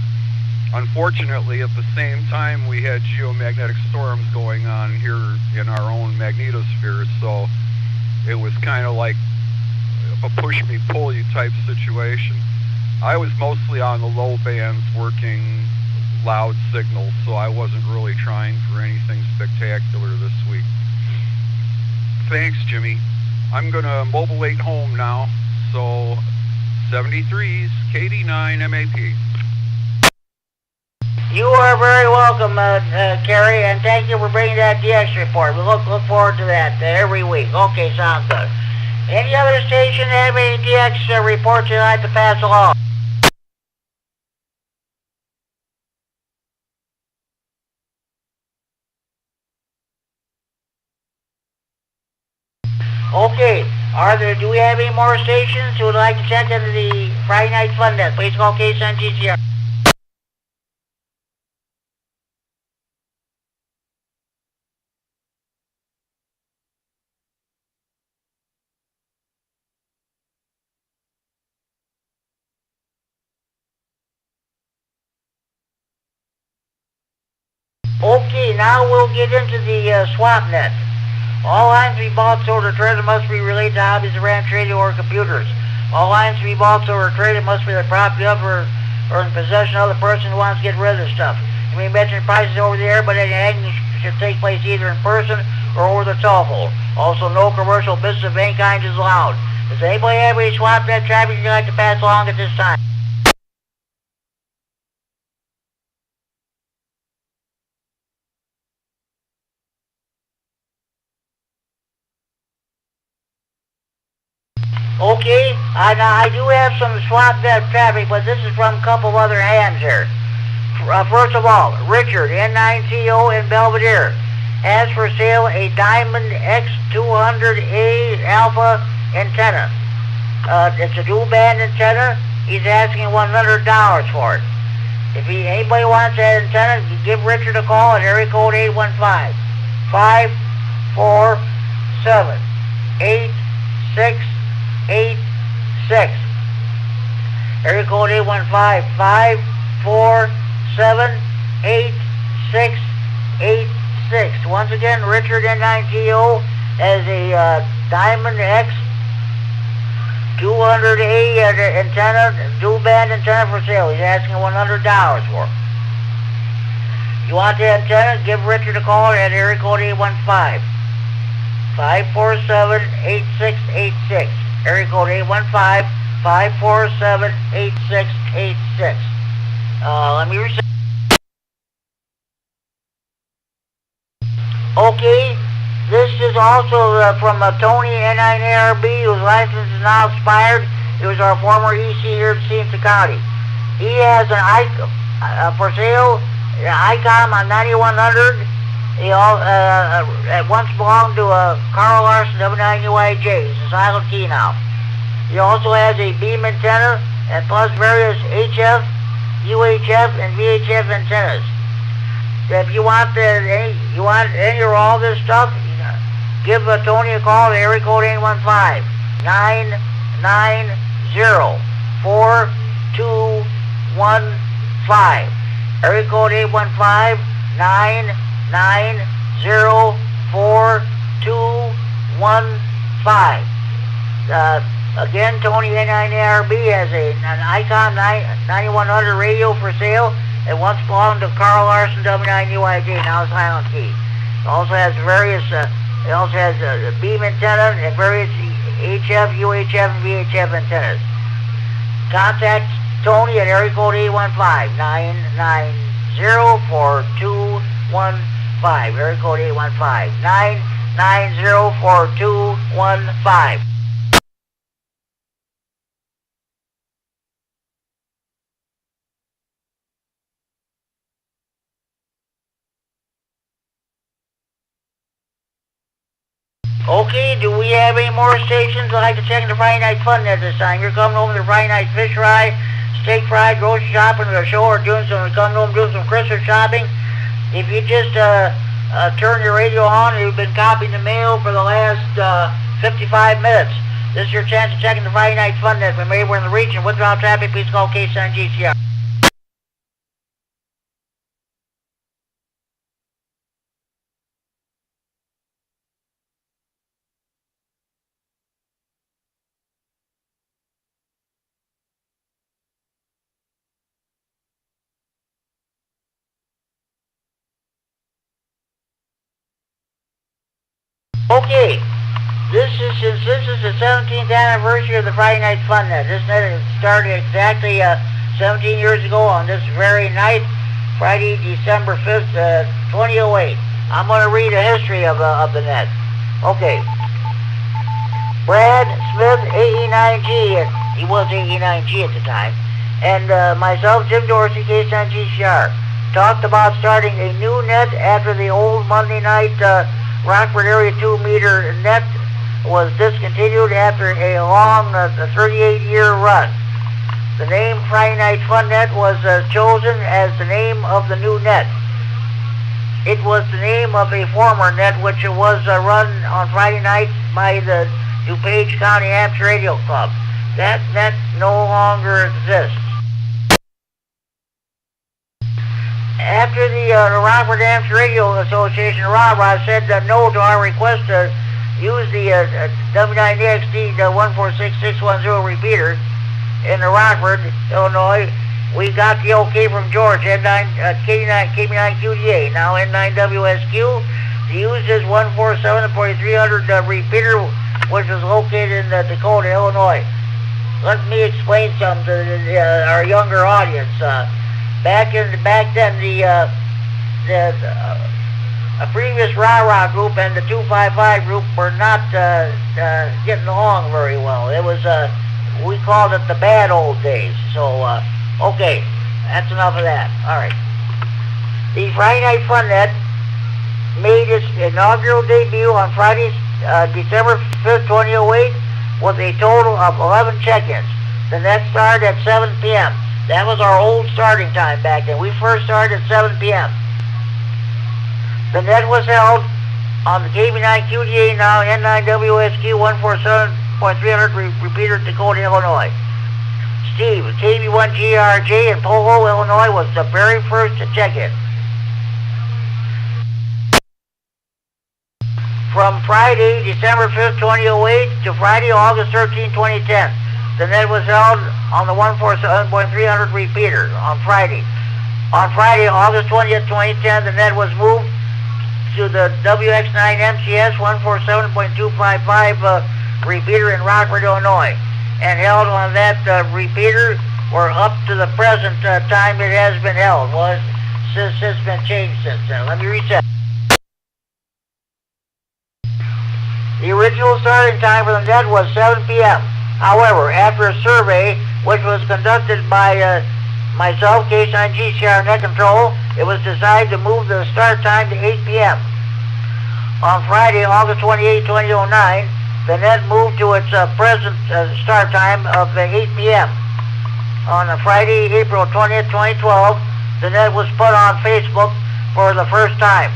Unfortunately, at the same time, we had geomagnetic storms going on here in our own magnetosphere, so it was kind of like a push-me-pull-you type situation. I was mostly on the low bands working loud signals, so I wasn't really trying for anything spectacular this week. Thanks, Jimmy. I'm going to mobilate home now, so 73's KD9 MAP. You are very welcome, Kerry, and thank you for bringing that DX report. We look forward to that every week. Okay, sounds good. Any other station have any DX reports you'd like to pass along? Okay, do we have any more stations who would like to check into the Friday Night Fun Net? Please call case on GCR. Okay, now we'll get into the swap net. All lines to be bought, sold, or traded must be related to hobbies of ranch radio or computers. All lines to be bought, sold, or traded must be the property of or in possession of the person who wants to get rid of the stuff. You may mention prices over the air, but any action should take place either in person or over the telephone. Also, no commercial business of any kind is allowed. Does anybody have any swap net traffic you'd like to pass along at this time? Okay, I do have some swap net traffic, but this is from a couple of other hands here. First of all, Richard, N9CO in Belvedere, has for sale a Diamond X200A Alpha antenna. It's a dual band antenna. He's asking $100 for it. If anybody wants that antenna, you give Richard a call at area code 815-547-8686. Area code 815-547-8686. Once again, Richard N9TO has a Diamond X 200A antenna, dual band antenna for sale. He's asking $100 for it. You want the antenna? Give Richard a call at area code 815-547-8686. Area code 815-547-8686. Let me reset. Okay, this is also from Tony N9ARB, whose license is now expired. He was our former EC here in Stevenson County. He has an for sale, ICOM on 9100. He at once belonged to Carl Larson W9UIJ. He's a silent key now. He also has a beam antenna and plus various HF, UHF, and VHF antennas. If you want any or all this stuff, give Tony a call at area code 815-990-4215. Area code 815-990-4215. Again, Tony N9ARB has an ICOM 9100 radio for sale. It once belonged to Carl Larson W9UIJ, now silent key. It also has various, a beam antenna and various HF, UHF, and VHF antennas. Contact Tony at area code 815-990-4215. Area code 815-990-4215. Okay, do we have any more stations that like to check in the Friday Night Fun at this time? You're coming home to the Friday Night Fish Fry, Steak Fry, grocery shopping at a show, or coming home doing some Christmas shopping. If you just turn your radio on, you've been copying the mail for the last 55 minutes. This is your chance to check in the Friday Night Fun net. When we're in the region, without traffic, please call case on GCR. Okay, since this is the 17th anniversary of the Friday Night Fun Net. This net started exactly 17 years ago on this very night, Friday, December 5th, 2008. I'm going to read a history of the net. Okay. Brad Smith, AE9G, he was AE9G at the time, and myself, Jim Dorsey, K-Son GCR, talked about starting a new net after the old Monday night Rockford Area 2-meter net was discontinued after a long 38-year run. The name Friday Night Fun Net was chosen as the name of the new net. It was the name of a former net which was run on Friday nights by the DuPage County Amateur Radio Club. That net no longer exists. After the Rockford Amateur Radio Association, Rob said no to our request to use the W9DXD 146610 repeater in the Rockford, Illinois, we got the okay from George, KB9QDA, now N9WSQ, to use this 147.300 repeater, which was located in Dakota, Illinois. Let me explain something to our younger audience. Back then, a previous rah-rah group and the 255 group were not getting along very well. It was, we called it the bad old days. So, okay, that's enough of that. All right. The Friday Night Fun Net made its inaugural debut on Friday, December 5th, 2008, with a total of 11 check-ins. The net started at 7 p.m. That was our old starting time back then. We first started at 7 p.m. The net was held on the KB9QDA, now N9WSQ 147.300 repeater, Dakota, Illinois. Steve, KB1GRJ in Polo, Illinois, was the very first to check in. From Friday, December 5th, 2008 to Friday, August 13, 2010, the net was held on the 147.300 repeater on Friday. On Friday, August 20th, 2010, the net was moved to the WX9 MCS 147.255 repeater in Rockford, Illinois, and held on that repeater or up to the present time it has been held. Well, it's been changed since then. Let me reset. The original starting time for the net was 7 p.m. However, after a survey which was conducted by myself, K-Son GCR Net Control, it was decided to move the start time to 8 p.m. On Friday, August 28, 2009, the net moved to its present start time of 8 p.m. On Friday, April 20th, 2012, the net was put on Facebook for the first time.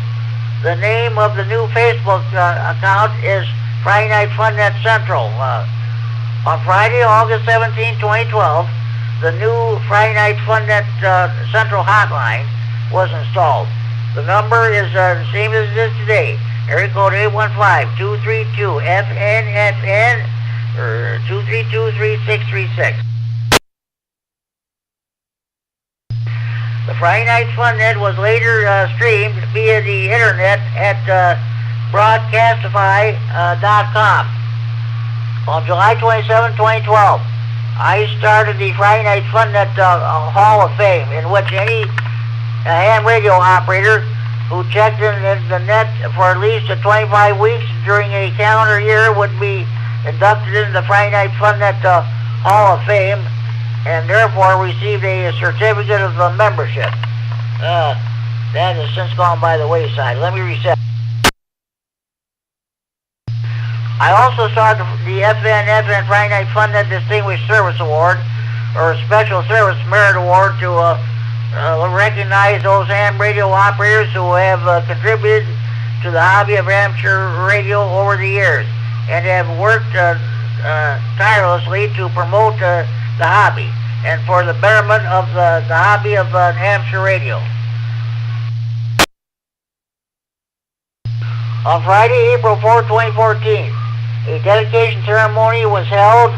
The name of the new Facebook account is Friday Night Fun Net Central. On Friday, August 17, 2012, the new Friday Night Fun Net Central hotline was installed. The number is the same as it is today. Area code 815-232-FNFN or 232-3636. The Friday Night Fun Net was later streamed via the internet at broadcastify.com. On July 27, 2012, I started the Friday Night Fun Net Hall of Fame, in which any ham radio operator who checked in the net for at least 25 weeks during a calendar year would be inducted into the Friday Night Fun Net Hall of Fame, and therefore received a certificate of membership. That has since gone by the wayside. Let me reset. I also saw the FN Friday Night Fun Net Distinguished Service Award, or Special Service Merit Award, to recognize those ham radio operators who have contributed to the hobby of amateur radio over the years and have worked tirelessly to promote the hobby and for the betterment of the hobby of amateur radio. On Friday, April 4, 2014, a dedication ceremony was held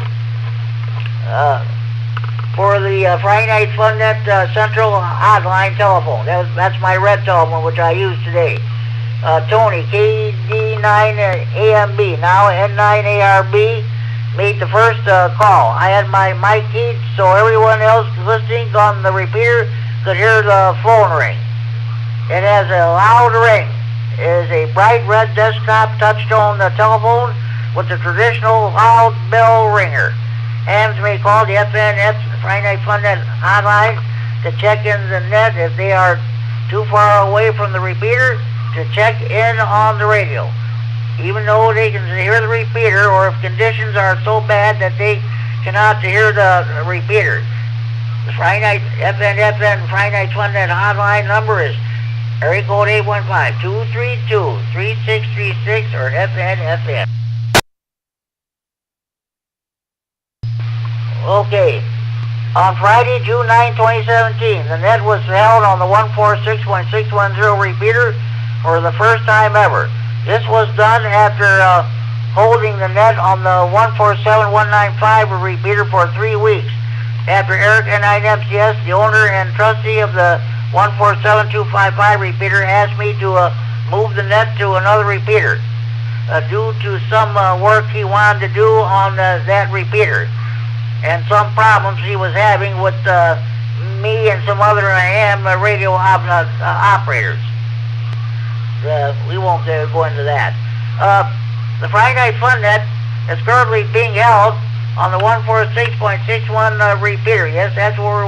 for the Friday Night Fun Net Central hotline telephone. That's my red telephone, which I use today. Tony, KD9 N9AMB, now N9ARB, made the first call. I had my mic keyed so everyone else listening on the repeater could hear the phone ring. It has a loud ring. It is a bright red desktop touch-tone telephone with the traditional loud bell ringer. Hams may call the FNF, Friday Night Fun Net hotline, to check in the net if they are too far away from the repeater to check in on the radio. Even though they can hear the repeater, or if conditions are so bad that they cannot hear the repeater. The Friday Night FN Friday Night Fun Net hotline number is area code 815-232-3636 or FN. Okay. On Friday, June 9, 2017, the net was held on the 146.610 repeater for the first time ever. This was done after holding the net on the 147.195 repeater for 3 weeks. After Eric N9MCS, the owner and trustee of the 147.255 repeater, asked me to move the net to another repeater due to some work he wanted to do on that repeater and some problems he was having with me and some other AM radio operators. We won't go into that. The Friday Night Fun Net is currently being held on the 146.61 repeater. Yes, that's where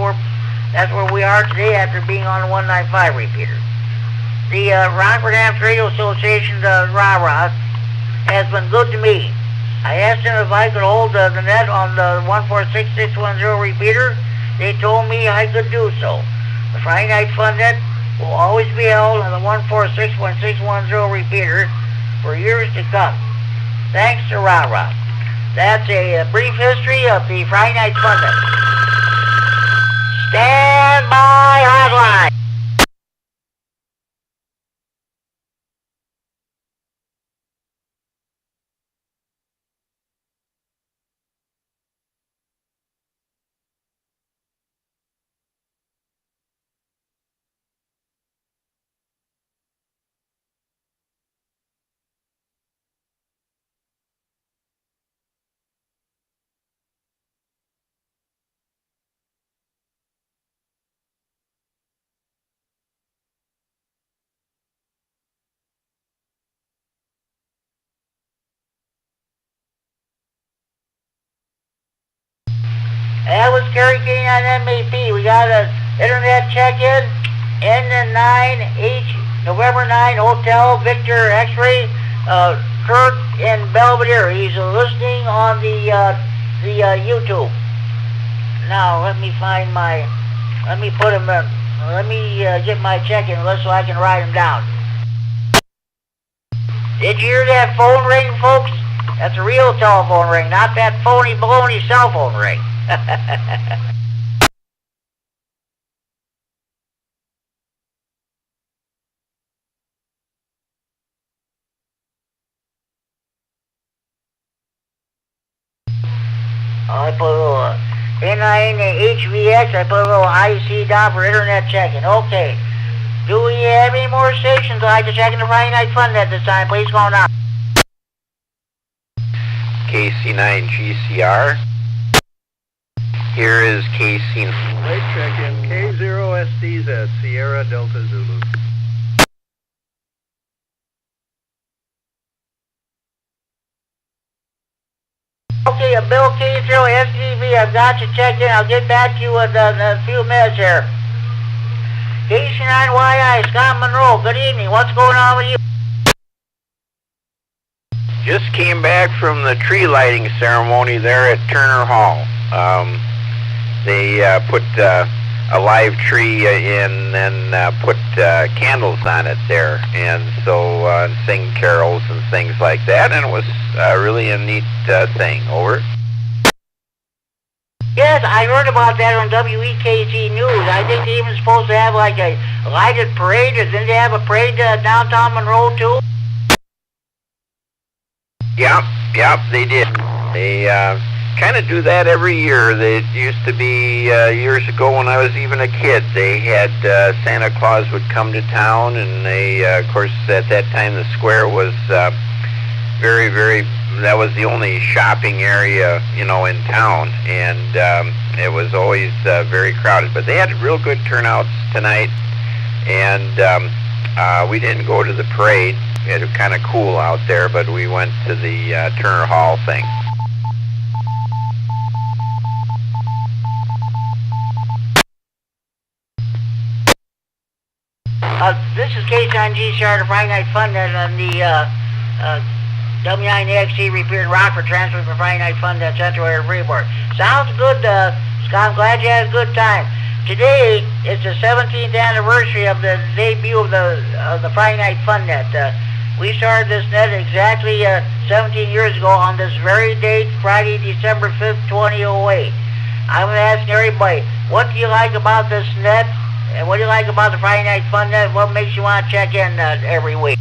we are today after being on the 195 repeater. The Rockford Hams Radio Association, the RAH, has been good to me. I asked them if I could hold the net on the 146.610 repeater. They told me I could do so. The Friday Night Fun Net will always be held on the 146.610 repeater for years to come. Thanks to RAH. That's a brief history of the Friday Night Fun Net. Stand by hotline. That was Kerry on MAP. We got an internet check-in, N9H, November 9, Hotel, Victor X-Ray, Kurt in Belvedere. He's listening on the YouTube. Now, let me get my check-in list so I can write him down. Did you hear that phone ring, folks? That's a real telephone ring, not that phony baloney cell phone ring. I put a little N9HVX, I put a little IC down for internet checking. Okay. Do we have any more stations I'd like to check in the Friday Night Fun Net this time? Please go on. KC9GCR. Here is KC. Right check-in, K0SDZ, Sierra Delta Zulu. Okay, Bill K0SDV, I've got you checked in. I'll get back to you in a few minutes here. KC9YI, Scott Monroe, good evening. What's going on with you? Just came back from the tree lighting ceremony there at Turner Hall. They put a live tree in and put candles on it there, and so sing carols and things like that, and it was really a neat thing. Over. Yes, I heard about that on WEKG News. I think they even supposed to have like a lighted parade. Didn't they have a parade downtown Monroe too? Yep, they did. They kind of do that every year. It used to be years ago when I was even a kid. They had Santa Claus would come to town, and they, of course, at that time the square was very, that was the only shopping area, you know, in town, and it was always very crowded. But they had real good turnouts tonight, and we didn't go to the parade. It was kind of cool out there, but we went to the Turner Hall thing. This is KSON GCR, the Friday Night Fun Net on the W9XT repeat in Rockford, transfer for Friday Night Fun Net Central Air Freeport. Sounds good, Scott. I'm glad you had a good time. Today is the 17th anniversary of the debut of the Friday Night Fun Net. We started this net exactly 17 years ago on this very date, Friday, December 5th, 2008. I'm asking everybody, what do you like about this net? And what do you like about the Friday Night Fun Net? What makes you want to check in every week?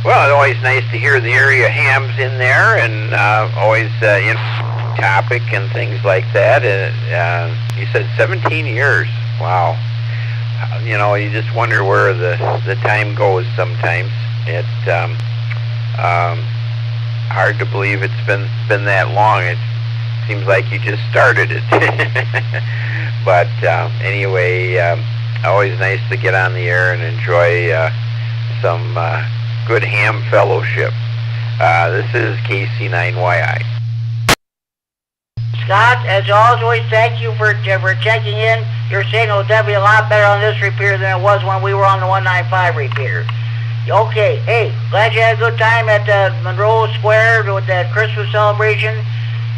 Well, it's always nice to hear the area hams in there, and always in topic and things like that. You said 17 years. Wow. You know, you just wonder where the time goes sometimes. It's hard to believe it's been that long. It seems like you just started it. But anyway, always nice to get on the air and enjoy some good ham fellowship. This is KC9YI. Scott, as always, thank you for checking in. Your signal will definitely a lot better on this repeater than it was when we were on the 195 repeater. Okay, hey, glad you had a good time at Monroe Square with that Christmas celebration.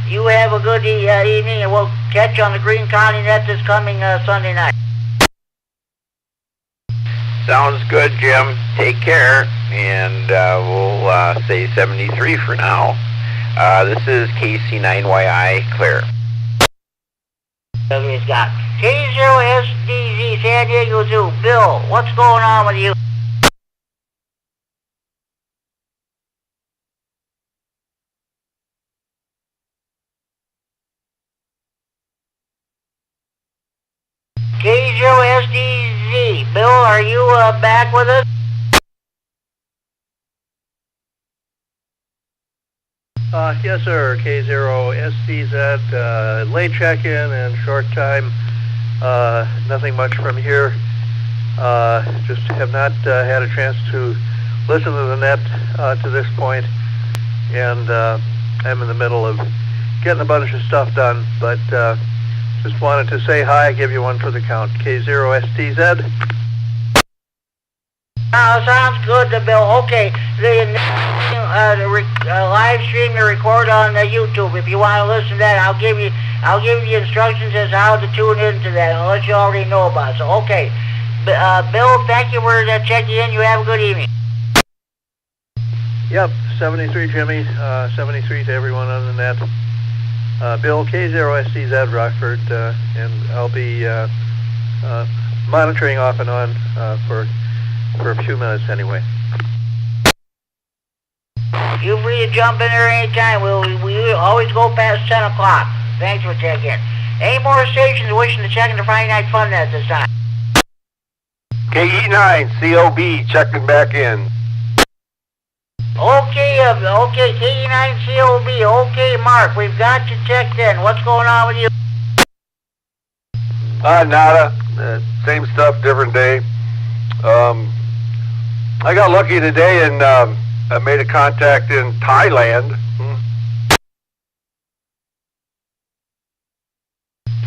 You have a good evening, and we'll catch you on the Green County Net this coming Sunday night. Sounds good, Jim. Take care, and we'll say 73 for now. This is KC9YI, clear. That's what he's got. K0SDZ, San Diego Zoo. Bill, what's going on with you? K0SDZ, Bill, are you back with us? Yes, sir. K0SDZ, late check-in and short time. Nothing much from here. Just have not had a chance to listen to the net to this point, and I'm in the middle of getting a bunch of stuff done, but just wanted to say hi, give you one for the count. K0STZ. Sounds good, Bill. Okay, the live stream to record on YouTube. If you want to listen to that, I'll give you the instructions as how to tune into that, and let you already know about it. So, okay, Bill, thank you for checking in. You have a good evening. Yep, 73, Jimmy. 73 to everyone on the net. Bill, K0STZ, Rockford, and I'll be monitoring off and on for a few minutes anyway. You're free to jump in there anytime. We always go past 10 o'clock. Thanks for checking in. Any more stations wishing to check into Friday Night Fun at this time? KE9, COB, checking back in. Okay, KE9 COB. Okay, Mark, we've got you checked in. What's going on with you? Nada. Same stuff, different day. I got lucky today and I made a contact in Thailand.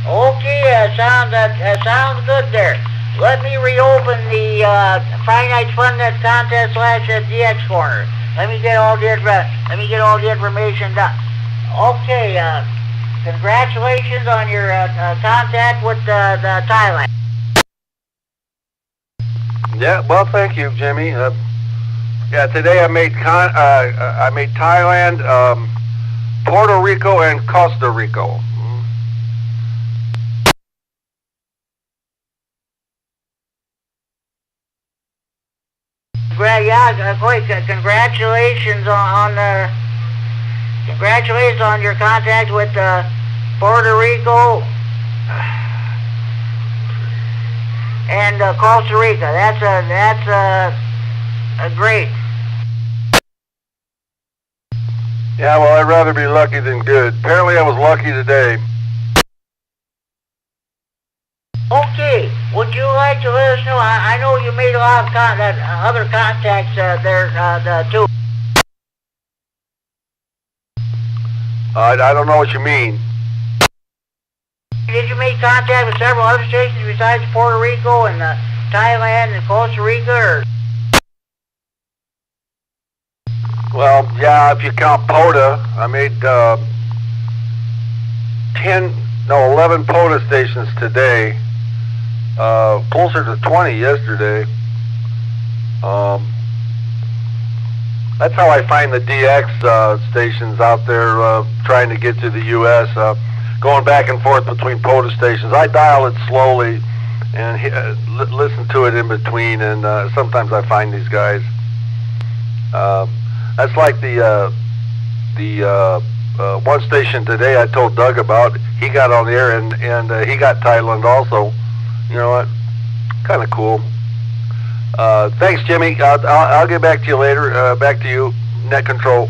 Okay, sounds good there. Let me reopen the Friday Night Fun Net contest / DX corner. Let me get all the information done. Okay, congratulations on your contact with the Thailand. Yeah, well, thank you, Jimmy. Yeah, today I made Thailand, Puerto Rico, and Costa Rico. Yeah, great. Congratulations on your contact with Puerto Rico and Costa Rica. Great. Yeah, well, I'd rather be lucky than good. Apparently I was lucky today. Okay, would you like to let us know? I know you made a lot of other contacts there too. I don't know what you mean. Did you make contact with several other stations besides Puerto Rico and Thailand and Costa Rica? Or? Well, yeah, if you count POTA, I made 11 POTA stations today. Closer to 20 yesterday. That's how I find the DX stations out there trying to get to the U.S. Going back and forth between POTA stations. I dial it slowly and listen to it in between, and sometimes I find these guys. That's like the one station today I told Doug about. He got on the air, and he got Thailand also. You know what? Kind of cool. Thanks, Jimmy. I'll get back to you later. Back to you, net control.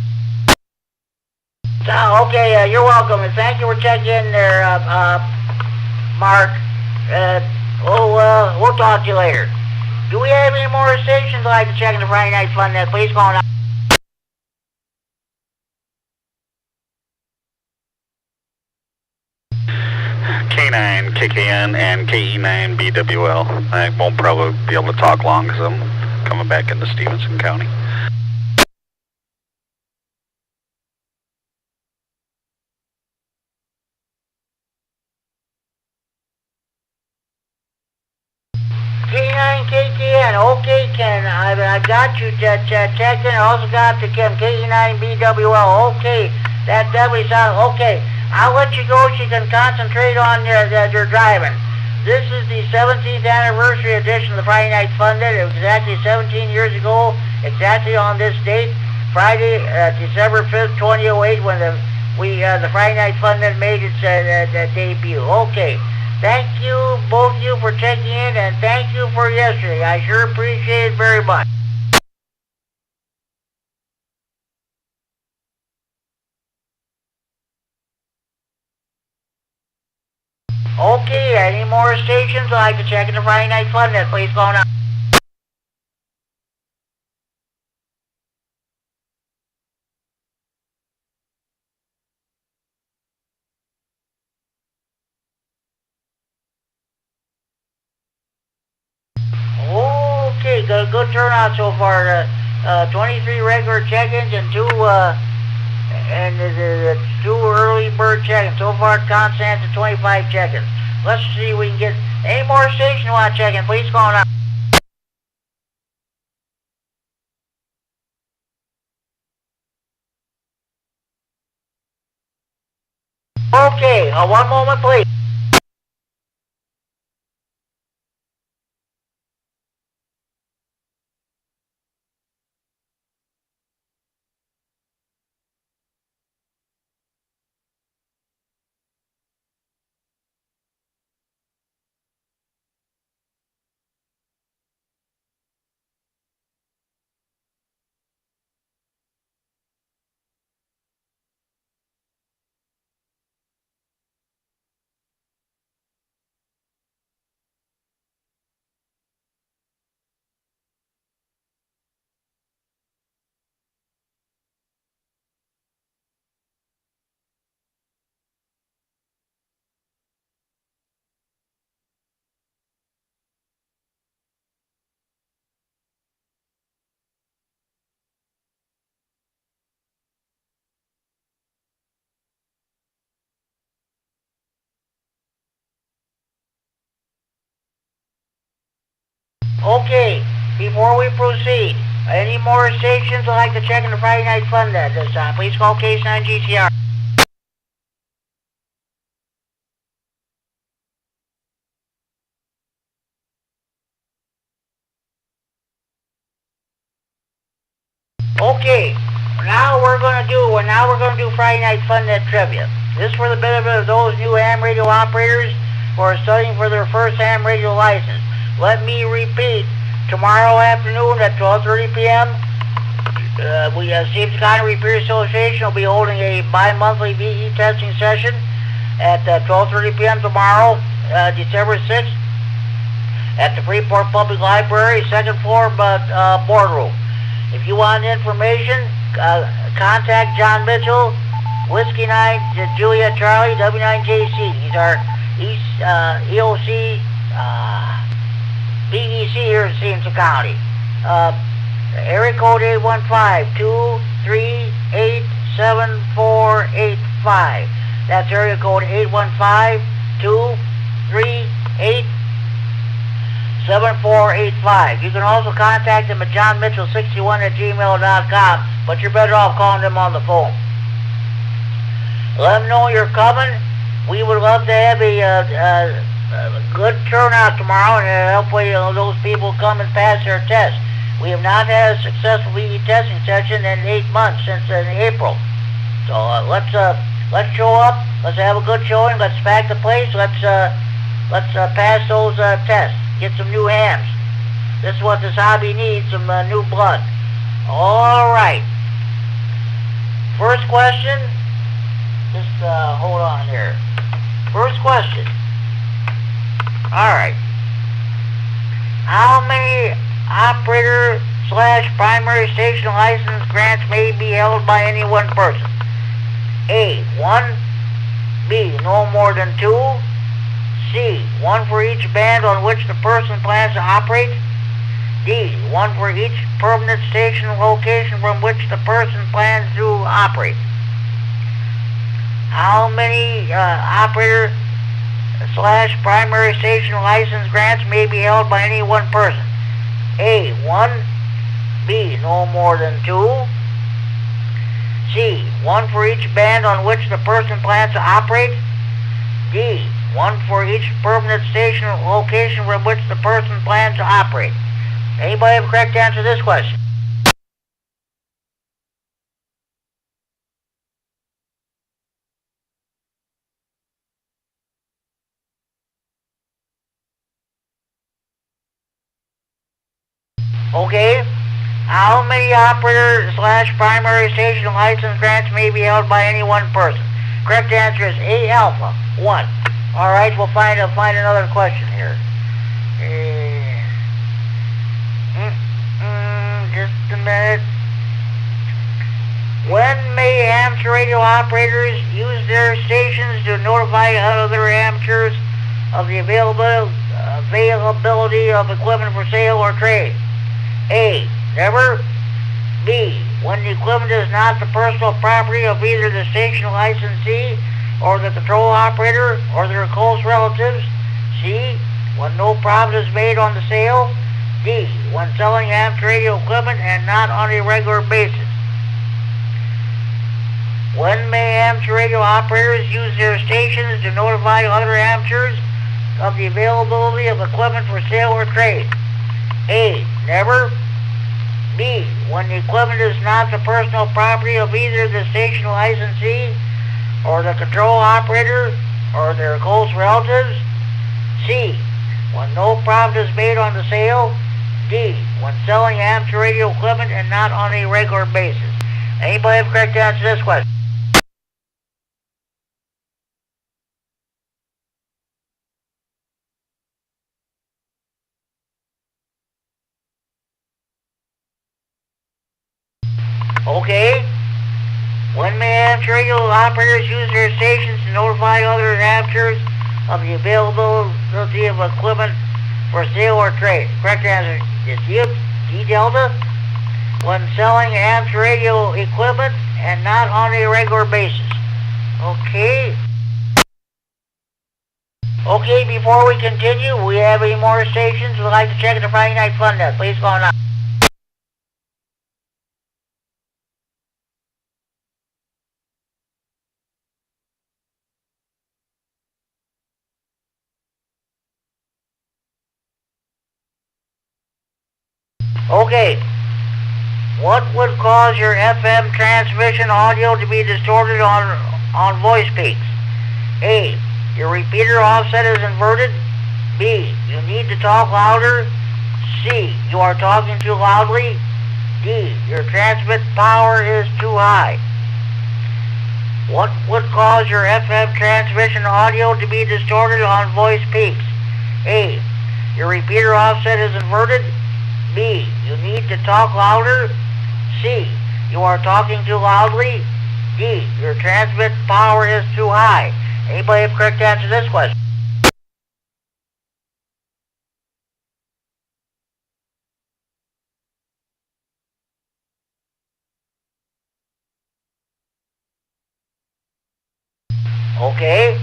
Okay, you're welcome, and thank you for checking in there, Mark. We'll talk to you later. Do we have any more stations like to check in the Friday Night Fun Net? Please go on. K9, KKN, and KE9 BWL. I won't probably be able to talk long because I'm coming back into Stevenson County. K9, KKN, okay, Ken, I got you checked in. I also got the KE9 BWL, okay, that definitely sounds, okay. I'll let you go so you can concentrate on your driving. This is the 17th anniversary edition of the Friday Night Fun Day. It was exactly 17 years ago, exactly on this date, Friday, December 5th, 2008, when the Friday Night Fun Day made its debut. Okay. Thank you, both of you, for checking in, and thank you for yesterday. I sure appreciate it very much. Okay, any more stations I'd like to check in the Friday Night Fun Net, please go on. Okay, good turnout so far. 23 regular check-ins and two early bird check-ins. So far, Constance at 25 check-ins. Let's see if we can get any more stations you want to check in. Please go on. Okay, one moment, please. Okay, before we proceed, any more stations I'd like to check in the Friday Night Fun Net this time? Please call case 9 GTR. Okay, now we're gonna do Friday Night Fun Net trivia. This is for the benefit of those new ham radio operators who are studying for their first ham radio license. Let me repeat, tomorrow afternoon at 12:30 p.m. Stevens County Repair Association will be holding a bi-monthly VE testing session at 12:30 p.m. tomorrow, December 6th, at the Freeport Public Library, second floor, boardroom. If you want information, contact John Mitchell, Whiskey 9 Juliet Charlie, W9JC. He's our EOC BEC here in Stevenson County. Area code 815-238-7485. That's area code 815-238-7485. You can also contact him at johnmitchell61@gmail.com, but you're better off calling them on the phone. Let them know you're coming. We would love to have a good turnout tomorrow, and hopefully those people come and pass their test. We have not had a successful VE testing session in 8 months, since in April. So let's show up. Let's have a good showing. Let's pack the place. Let's pass those tests. Get some new hands. This is what this hobby needs, some new blood. All right. First question. Just hold on here. First question. All right. How many operator/primary station license grants may be held by any one person? A, 1. B, no more than 2. C, 1 for each band on which the person plans to operate. D, 1 for each permanent station location from which the person plans to operate. How many operator/primary station license grants may be held by any one person? A, 1. B, no more than 2. C, 1 for each band on which the person plans to operate. D, 1 for each permanent station location from which the person plans to operate. Anybody have a correct answer to this question? Okay. How many operator/primary station license grants may be held by any one person? Correct answer is A, alpha, 1. All right, we'll find another question here. Just a minute. When may amateur radio operators use their stations to notify other amateurs of the availability of equipment for sale or trade? A, never. B, when the equipment is not the personal property of either the station licensee or the control operator or their close relatives. C, when no profit is made on the sale. D, when selling amateur radio equipment and not on a regular basis. When may amateur radio operators use their stations to notify other amateurs of the availability of equipment for sale or trade? A, never. B, when the equipment is not the personal property of either the station licensee or the control operator or their close relatives. C, when no profit is made on the sale. D, when selling amateur radio equipment and not on a regular basis. Anybody have a correct answer to this question? Okay. When may amateur radio operators use their stations to notify other amateurs of the availability of equipment for sale or trade? Correct answer is D, delta. When selling amateur radio equipment and not on a regular basis. Okay. Okay, before we continue, we have any more stations we'd like to check at the Friday Night Fun Net. Please go on. Okay. What would cause your FM transmission audio to be distorted on voice peaks? A, your repeater offset is inverted. B, you need to talk louder. C, you are talking too loudly. D, your transmit power is too high. What would cause your FM transmission audio to be distorted on voice peaks? A, your repeater offset is inverted. B, you need to talk louder. C, you are talking too loudly. D, your transmit power is too high. Anybody have a correct answer to this question? Okay.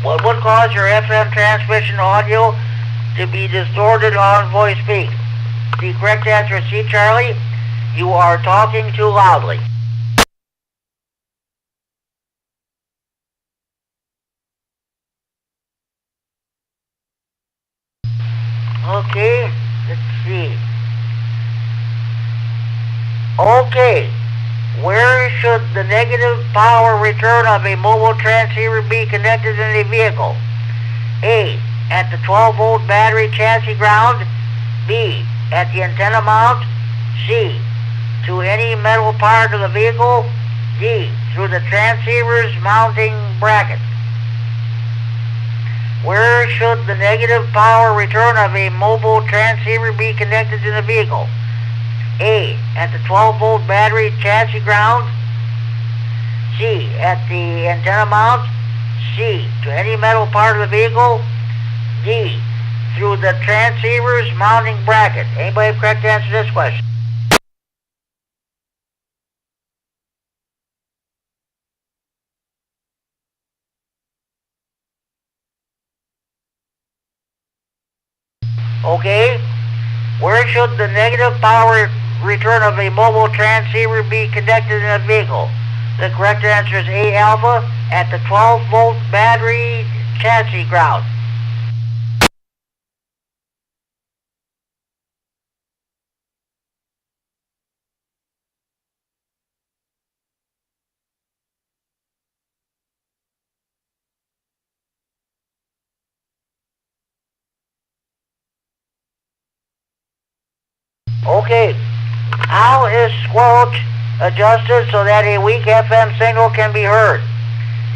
What would cause your FM transmission audio to be distorted on voice peak? The correct answer is C, Charlie. You are talking too loudly. Okay, let's see. Okay, where should the negative power return of a mobile transceiver be connected in a vehicle? A, at the 12-volt battery chassis ground. B, at the antenna mount. C, to any metal part of the vehicle. D, through the transceiver's mounting bracket. Where should the negative power return of a mobile transceiver be connected to the vehicle? A, at the 12-volt battery chassis ground. C, at the antenna mount. C, to any metal part of the vehicle. D, through the transceiver's mounting bracket. Anybody have a correct answer to this question? Okay. Where should the negative power return of a mobile transceiver be connected in a vehicle? The correct answer is A, alpha, at the 12-volt battery chassis ground. Okay. How is squelch adjusted so that a weak FM signal can be heard?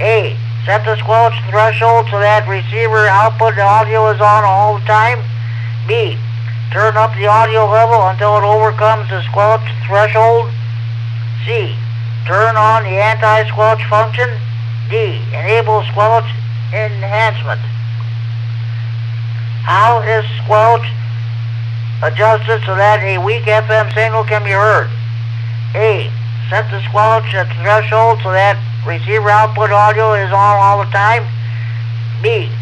A, set the squelch threshold so that receiver output audio is on all the time. B, turn up the audio level until it overcomes the squelch threshold. C, turn on the anti-squelch function. D, enable squelch enhancement. How is squelch adjusted so that a weak FM signal can be heard? A, set the squelch at the threshold so that receiver output audio is on all the time. B,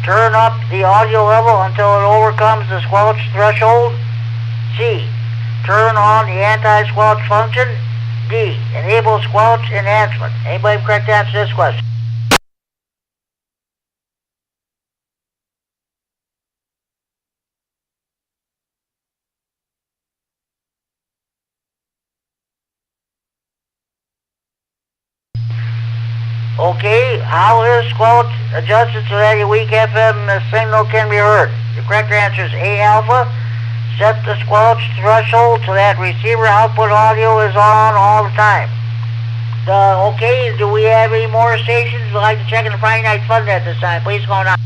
turn up the audio level until it overcomes the squelch threshold. C, turn on the anti-squelch function. D, enable squelch enhancement. Anybody have a correct answer to this question? Okay, how is squelch adjusted so that a weak FM signal can be heard? The correct answer is A, alpha. Set the squelch threshold so that receiver output audio is on all the time. Okay, do we have any more stations? We'd like to check in the Friday Night Fun at this time. Please go on.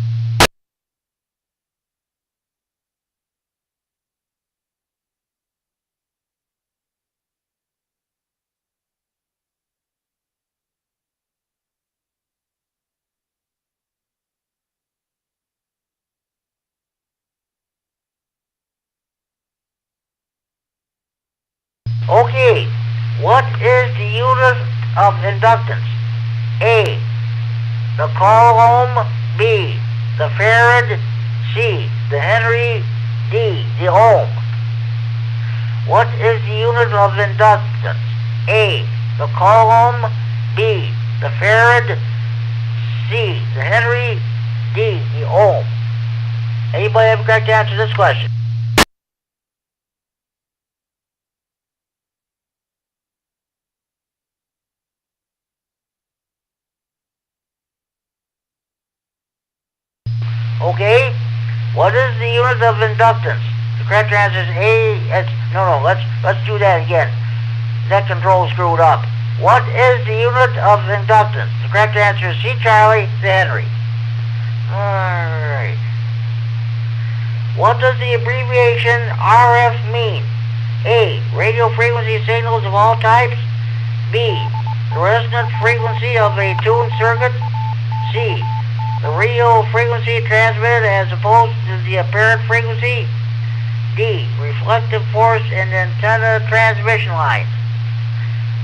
Okay, what is the unit of inductance? A, the coulomb. B, the farad. C, the Henry. D, the ohm. What is the unit of inductance? A, the coulomb. B, the farad. C, the Henry. D, the ohm. Anybody have a correct answer to this question? Okay, What is the unit of inductance? The correct answer is A. No, let's do that again. Net control screwed up. What is the unit of inductance? The correct answer is C. Charlie to Henry. Alright. What does the abbreviation RF mean? A. Radio frequency signals of all types. B. The resonant frequency of a tuned circuit. C. The radio frequency transmitted as opposed to the apparent frequency. D. Reflective force in antenna transmission lines.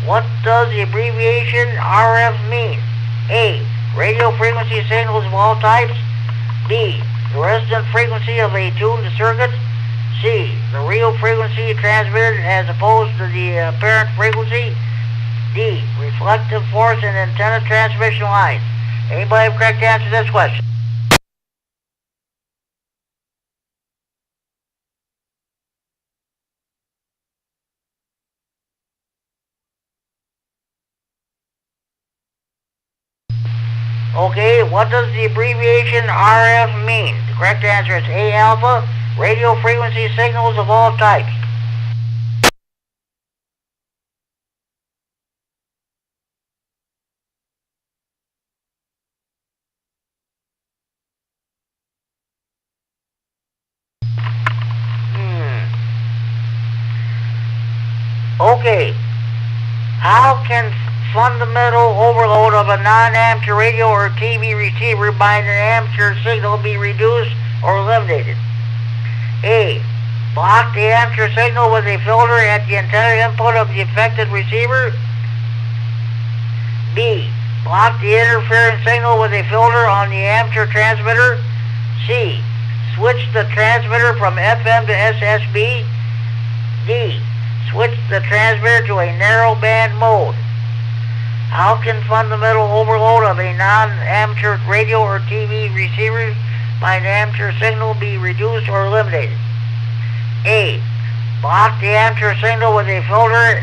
What does the abbreviation RF mean? A. Radio frequency signals of all types. B. The resonant frequency of a tuned circuit. C. The real frequency transmitted as opposed to the apparent frequency. D. Reflective force in antenna transmission lines. Anybody have a correct answer to this question? Okay, what does the abbreviation RF mean? The correct answer is A alpha, radio frequency signals of all types. Okay, how can fundamental overload of a non-amateur radio or TV receiver by an amateur signal be reduced or eliminated? A. Block the amateur signal with a filter at the antenna input of the affected receiver. B. Block the interference signal with a filter on the amateur transmitter. C. Switch the transmitter from FM to SSB. D. Switch the transmitter to a narrow band mode. How can fundamental overload of a non-amateur radio or TV receiver by an amateur signal be reduced or eliminated? A. Block the amateur signal with a filter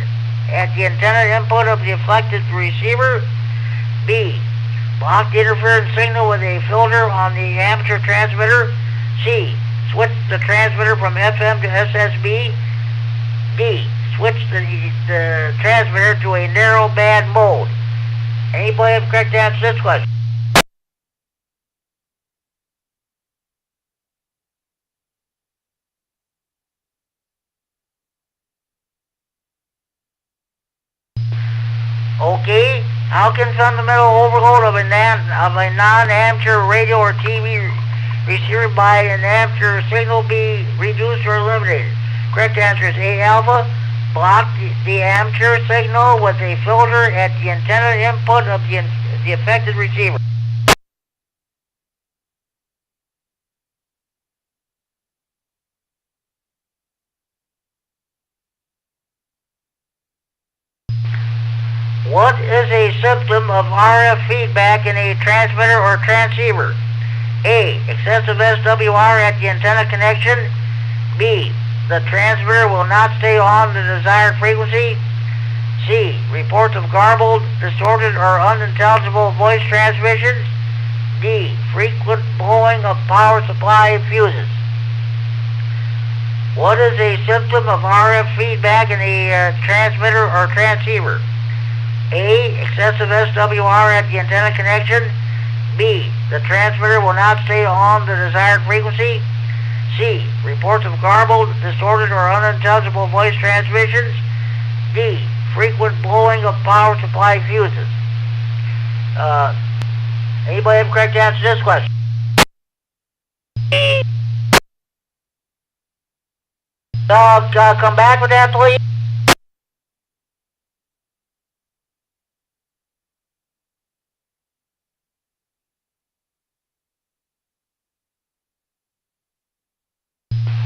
at the antenna input of the affected receiver. B. Block the interference signal with a filter on the amateur transmitter. C. Switch the transmitter from FM to SSB. D. Switch the transmitter to a narrow band mode. Anybody have a correct answer to this question? Okay, how can fundamental overload of a non-amateur radio or TV receiver by an amateur signal be reduced or eliminated? Correct answer is A alpha. Block the amateur signal with a filter at the antenna input of the affected receiver. What is a symptom of RF feedback in a transmitter or transceiver? A. Excessive SWR at the antenna connection. B. The transmitter will not stay on the desired frequency. C. Reports of garbled, distorted, or unintelligible voice transmissions. D. Frequent blowing of power supply fuses. What is a symptom of RF feedback in a transmitter or transceiver? A. Excessive SWR at the antenna connection. B. The transmitter will not stay on the desired frequency. C. Reports of garbled, distorted, or unintelligible voice transmissions. D. Frequent blowing of power supply fuses. Anybody have a correct answer to this question? Come back with that, please.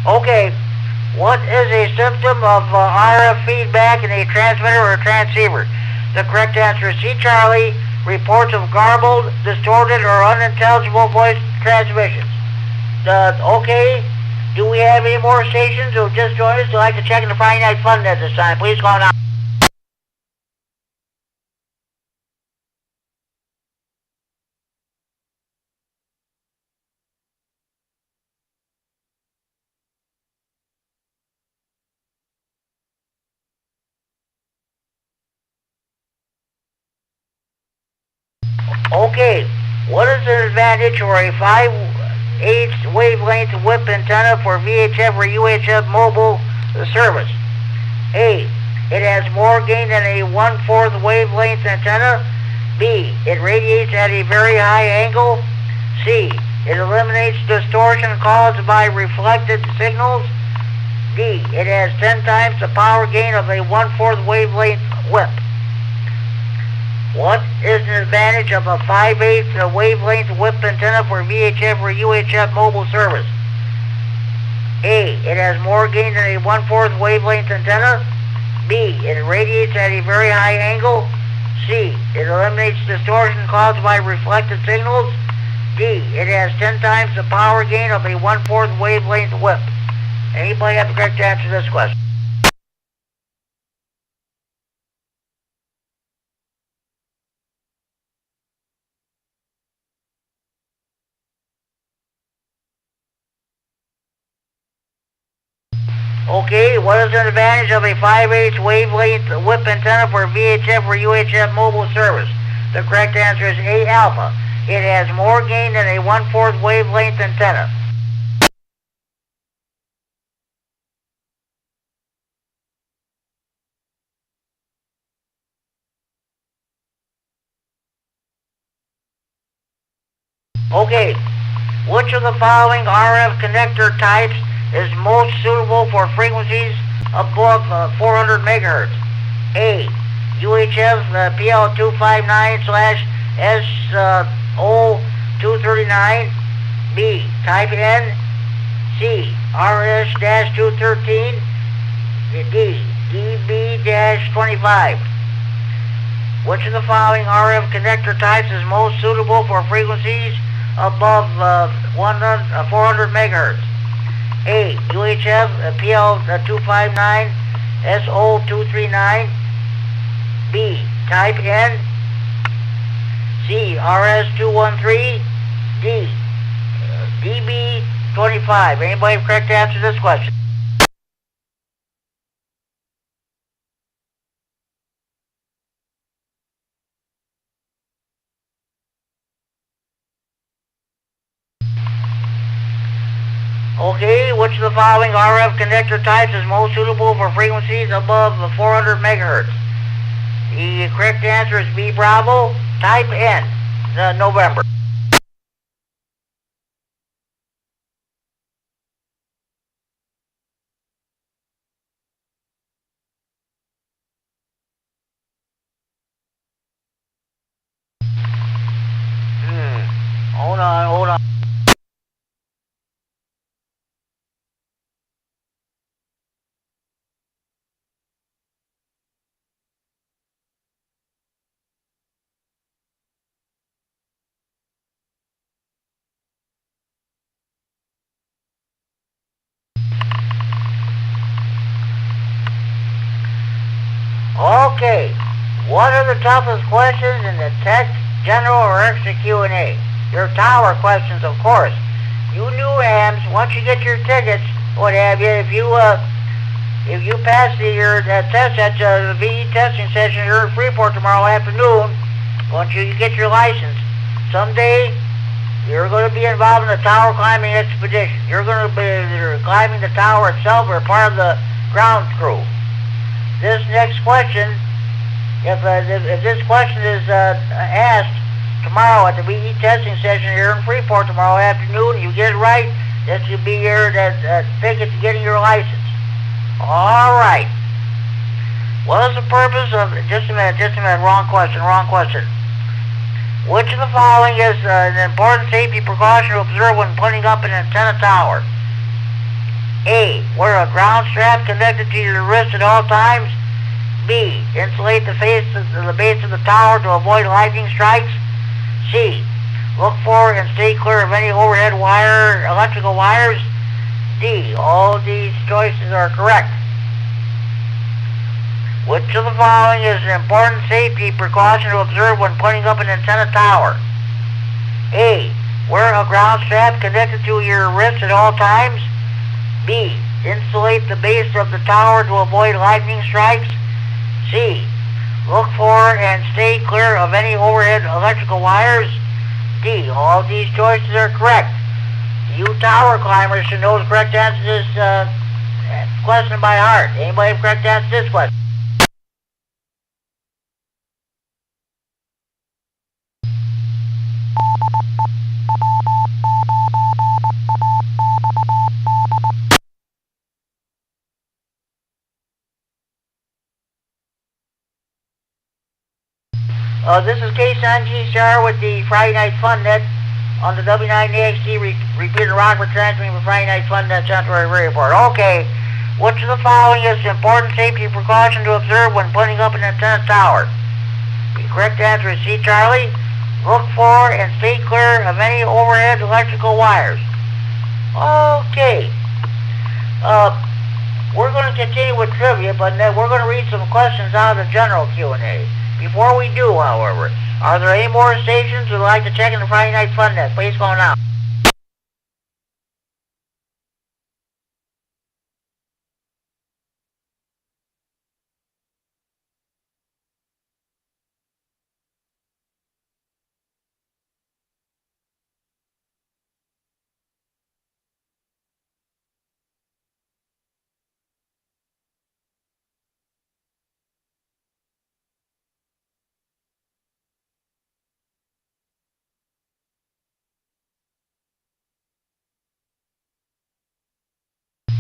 Okay, what is a symptom of RF feedback in a transmitter or transceiver? The correct answer is C. Charlie. Reports of garbled, distorted, or unintelligible voice transmissions. Okay, do we have any more stations who just joined us who'd like to check in the Friday Night Fun at this time? Please call now. Okay, what is the advantage for a 5/8 wavelength whip antenna for VHF or UHF mobile service? A, it has more gain than a 1/4 wavelength antenna. B, it radiates at a very high angle. C, it eliminates distortion caused by reflected signals. D, it has 10 times the power gain of a 1/4 wavelength whip. What is an advantage of a 5/8 wavelength whip antenna for VHF or UHF mobile service? A, it has more gain than a 1/4 wavelength antenna. B, it radiates at a very high angle. C, it eliminates distortion caused by reflected signals. D, it has 10 times the power gain of a 1/4 wavelength whip. Anybody have the correct answer to this question? Okay, what is the advantage of a 5/8 wavelength whip antenna for VHF or UHF mobile service? The correct answer is A, alpha. It has more gain than a 1/4 wavelength antenna. Okay, which of the following RF connector types is most suitable for frequencies above 400 megahertz? A, UHF PL259/SO239. B, type N. C, RS-213. D, DB-25. Which of the following RF connector types is most suitable for frequencies above 400 megahertz? A, UHF PL259/SO239. B, type N. C, RS-213. D, DB-25. Anybody have correct answer to this question? Okay, which of the following RF connector types is most suitable for frequencies above 400 megahertz? The correct answer is B, Bravo, type N, November. Hold on. Okay, what are the toughest questions in the tech, general, or extra Q&A? Your tower questions, of course. You new hams, once you get your tickets, what have you, if you pass your test at the VE testing session here in Freeport tomorrow afternoon, once you get your license, someday you're going to be involved in a tower climbing expedition. You're going to be climbing the tower itself or part of the ground crew. This next question, if this question is asked tomorrow at the VE testing session here in Freeport tomorrow afternoon, you get it right, this will be your ticket to getting your license. All right. What is the purpose of, just a minute, wrong question. Which of the following is an important safety precaution to observe when putting up an antenna tower? A, wear a ground strap connected to your wrist at all times. B, insulate the base of the tower to avoid lightning strikes. C, look for and stay clear of any overhead electrical wires. D, all these choices are correct. Which of the following is an important safety precaution to observe when putting up an antenna tower? A, wear a ground strap connected to your wrist at all times. B, insulate the base of the tower to avoid lightning strikes. C, Look for and stay clear of any overhead electrical wires. D. All these choices are correct. You tower climbers should know the correct answer to this question by heart. Anybody have correct answer to this question? This is K-Sun-G-Star with the Friday Night Fun Net on the W9AXT repeater Rockford transmitting for Friday Night Fun Net Central Report. Okay, which of the following is an important safety precaution to observe when putting up an antenna tower? The correct answer is C, Charlie. Look for and stay clear of any overhead electrical wires. Okay. We're going to continue with trivia, but then we're going to read some questions out of the general Q&A. Before we do, however, are there any more stations who would like to check in the Friday Night Fun Net? Please go now.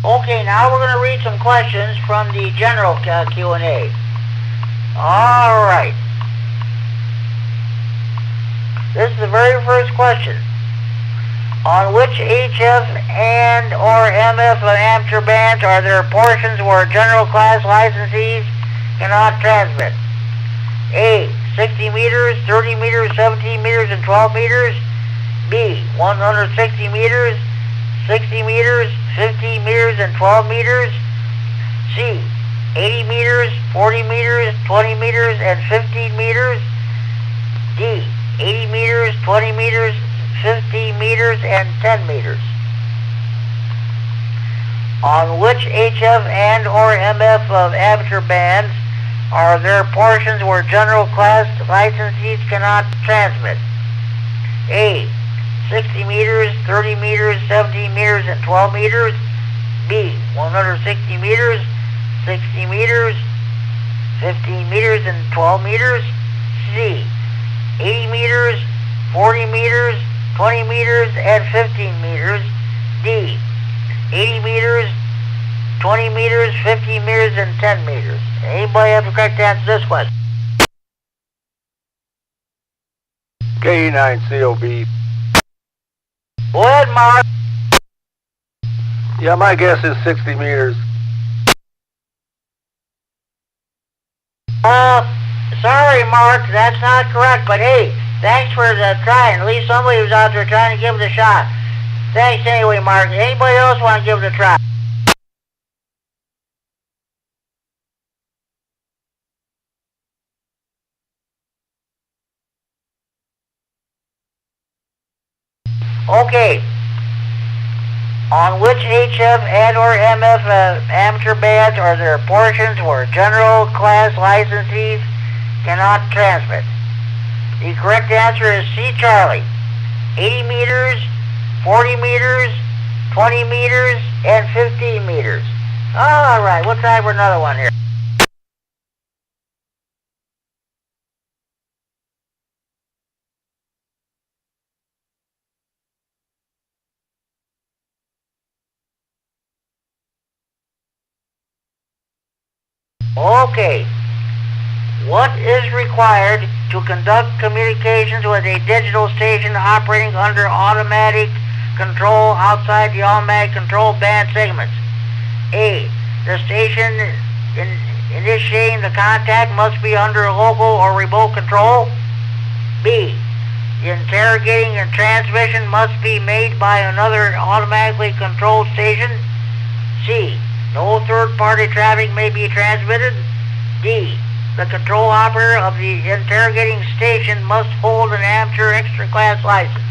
Okay, now we're going to read some questions from the general Q&A. All right. This is the very first question. On which HF and or MF amateur bands are there portions where general class licensees cannot transmit? A, 60 meters, 30 meters, 17 meters, and 12 meters. B, 160 meters, 60 meters, 15 meters, and 12 meters. C, 80 meters, 40 meters, 20 meters, and 15 meters. D, 80 meters, 20 meters, 15 meters, and 10 meters. On which HF and or MF of amateur bands are there portions where general class licensees cannot transmit? A, 60 meters, 30 meters, 17 meters, and 12 meters. B, 160 meters, 60 meters, 15 meters, and 12 meters. C, 80 meters, 40 meters, 20 meters, and 15 meters. D, 80 meters, 20 meters, 15 meters, and 10 meters. Anybody have the correct answer to this question? K9COB. Go ahead, Mark. Yeah, my guess is 60 meters. Sorry, Mark, that's not correct, but hey, thanks for trying. At least somebody was out there trying to give it a shot. Thanks anyway, Mark. Anybody else want to give it a try? Okay. On which HF and or MF amateur bands are there portions where general class licensees cannot transmit? The correct answer is C, Charlie. 80 meters, 40 meters, 20 meters, and 15 meters. All right, we'll try for another one here. Okay. What is required to conduct communications with a digital station operating under automatic control outside the automatic control band segments? A, the station initiating the contact must be under local or remote control. B, the interrogating and transmission must be made by another automatically controlled station. C, no third-party traffic may be transmitted. D, the control operator of the interrogating station must hold an amateur extra class license.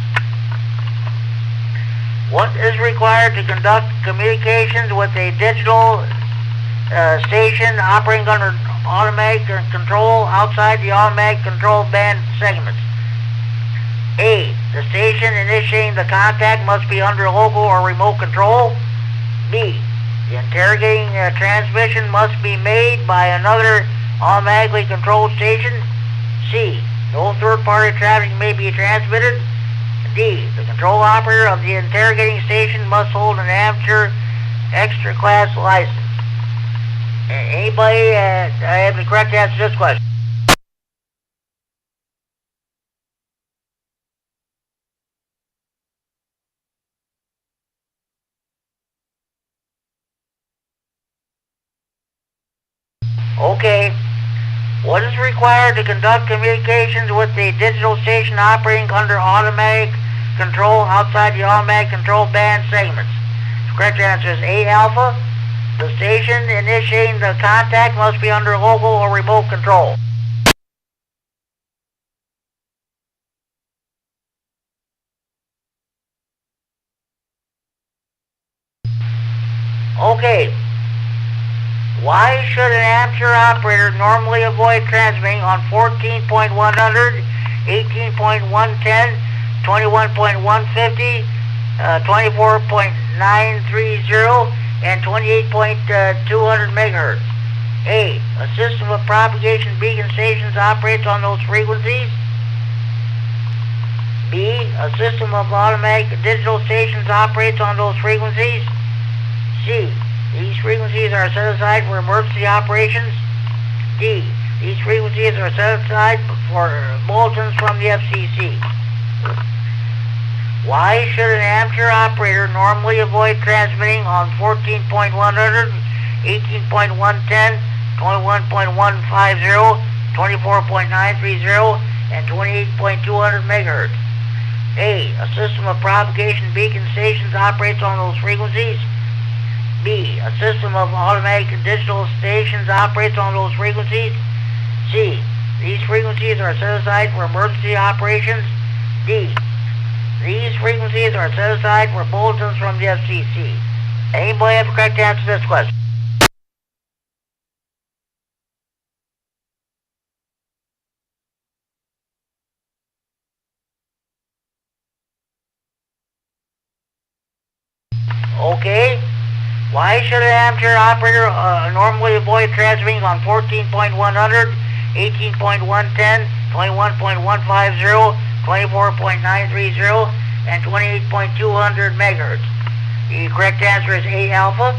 What is required to conduct communications with a digital station operating under automatic control outside the automatic control band segments. A. The station initiating the contact must be under local or remote control. B. The interrogating transmission must be made by another automatically controlled station. C. No third-party traffic may be transmitted. D. The control operator of the interrogating station must hold an amateur extra class license. Anybody have the correct answer to this question? Okay. What is required to conduct communications with the digital station operating under automatic control outside the automatic control band segments? The correct answer is A alpha. The station initiating the contact must be under local or remote control. Okay. Why should an amateur operator normally avoid transmitting on 14.100, 18.110, 21.150, 24.930, and 28.200 megahertz? A. A system of propagation beacon stations operates on those frequencies. B. A system of automatic digital stations operates on those frequencies. C. These frequencies are set aside for emergency operations. D. These frequencies are set aside for bulletins from the FCC. Why should an amateur operator normally avoid transmitting on 14.100, 18.110, 21.150, 24.930, and 28.200 megahertz? A. A system of propagation beacon stations operates on those frequencies. B. A system of automatic digital stations operates on those frequencies. C. These frequencies are set aside for emergency operations. D. These frequencies are set aside for bulletins from the FCC. Anybody have a correct answer to this question? Okay. Why should an amateur operator normally avoid transmitting on 14.100, 18.110, 21.150, 24.930, and 28.200 megahertz? The correct answer is A alpha.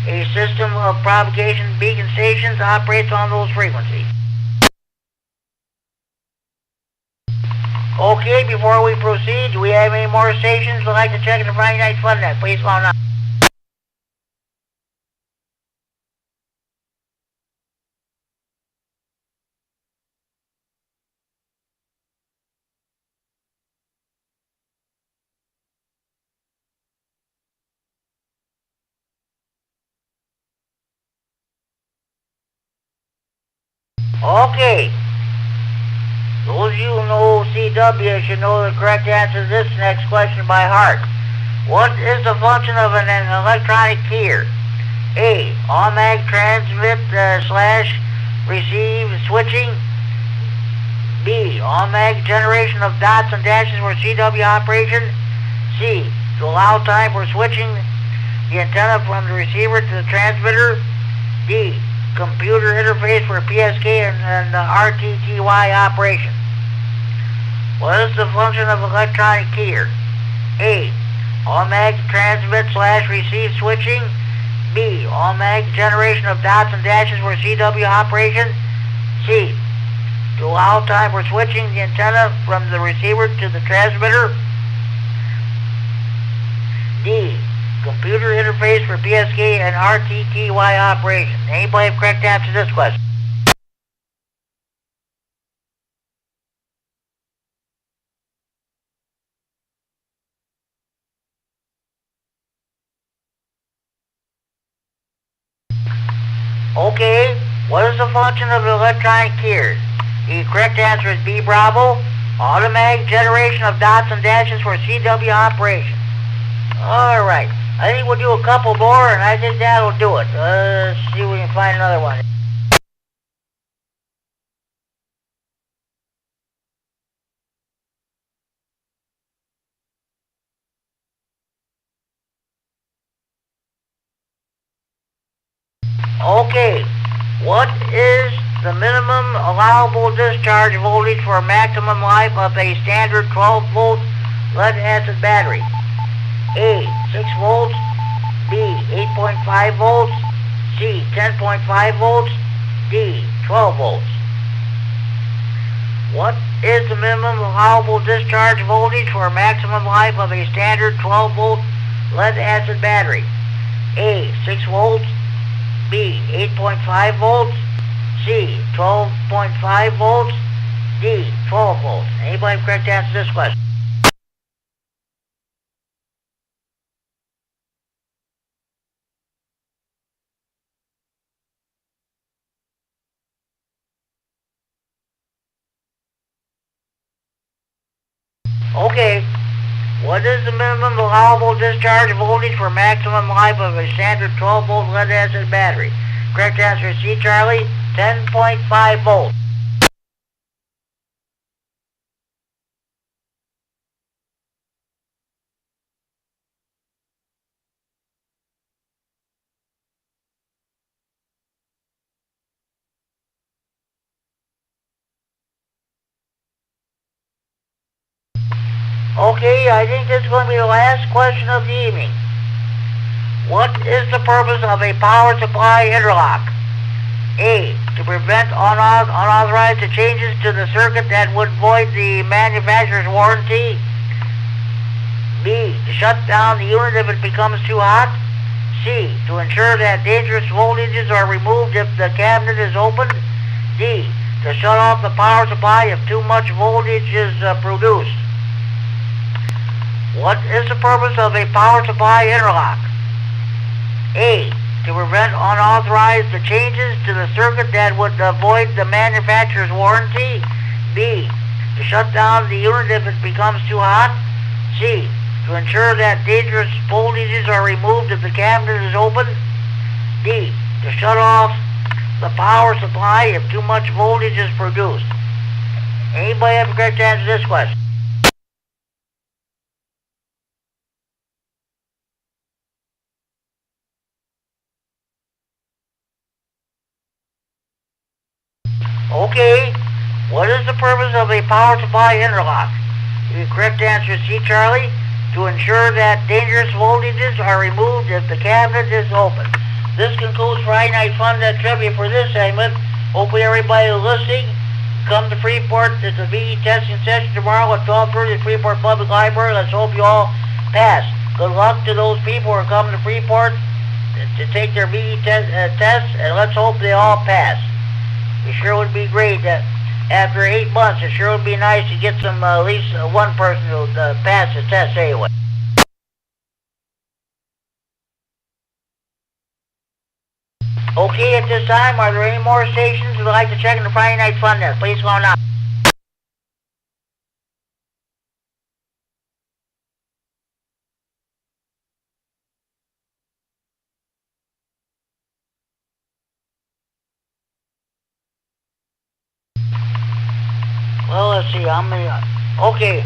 A system of propagation beacon stations operates on those frequencies. Okay, before we proceed, do we have any more stations we'd like to check in the Friday Night Fun Net? Please call now. Okay. Those of you who know CW should know the correct answer to this next question by heart. What is the function of an electronic keyer? A. Automatic transmit / receive switching. B. Automatic generation of dots and dashes for CW operation. C. To allow time for switching the antenna from the receiver to the transmitter. D. Computer interface for PSK and RTTY operation. What is the function of electronic keyer? A. Automatic transmit / receive switching. B. Automatic generation of dots and dashes for CW operation. C. To allow time for switching the antenna from the receiver to the transmitter. D. Computer interface for PSK and RTTY operation. Anybody have correct answer to this question? Okay, what is the function of the electronic keyer? The correct answer is B Bravo. Automatic generation of dots and dashes for CW operation. Alright. I think we'll do a couple more, and I think that'll do it. Let's see if we can find another one. Okay, what is the minimum allowable discharge voltage for a maximum life of a standard 12-volt lead-acid battery? A, 6 volts, B, 8.5 volts, C, 10.5 volts, D, 12 volts. What is the minimum allowable discharge voltage for a maximum life of a standard 12-volt lead-acid battery? A, 6 volts, B, 8.5 volts, C, 12.5 volts, D, 12 volts. Anybody correct to answer this question? Okay, what is the minimum allowable discharge voltage for maximum life of a standard 12-volt lead-acid battery? Correct answer is C, Charlie, 10.5 volts. Okay, I think this is going to be the last question of the evening. What is the purpose of a power supply interlock? A, to prevent unauthorized changes to the circuit that would void the manufacturer's warranty. B, to shut down the unit if it becomes too hot. C, to ensure that dangerous voltages are removed if the cabinet is opened. D, to shut off the power supply if too much voltage is produced. What is the purpose of a power supply interlock? A, to prevent unauthorized changes to the circuit that would void the manufacturer's warranty. B, to shut down the unit if it becomes too hot. C, to ensure that dangerous voltages are removed if the cabinet is open. D, to shut off the power supply if too much voltage is produced. Anybody have a correct answer to this question? Okay, what is the purpose of a power supply interlock? The correct answer is C, Charlie, to ensure that dangerous voltages are removed if the cabinet is open. This concludes Friday Night Fun Trivia for this segment. Hopefully everybody is listening. Come to Freeport. It's a VE testing session tomorrow at 12:30 at Freeport Public Library. Let's hope you all pass. Good luck to those people who are coming to Freeport to take their VE tests, and let's hope they all pass. It sure would be great that after 8 months, it sure would be nice to get some, at least one person to pass the test anyway. Okay, at this time, are there any more stations who would like to check in the Friday Night Fun Net? Please go on now. Well, let's see, how many... Okay,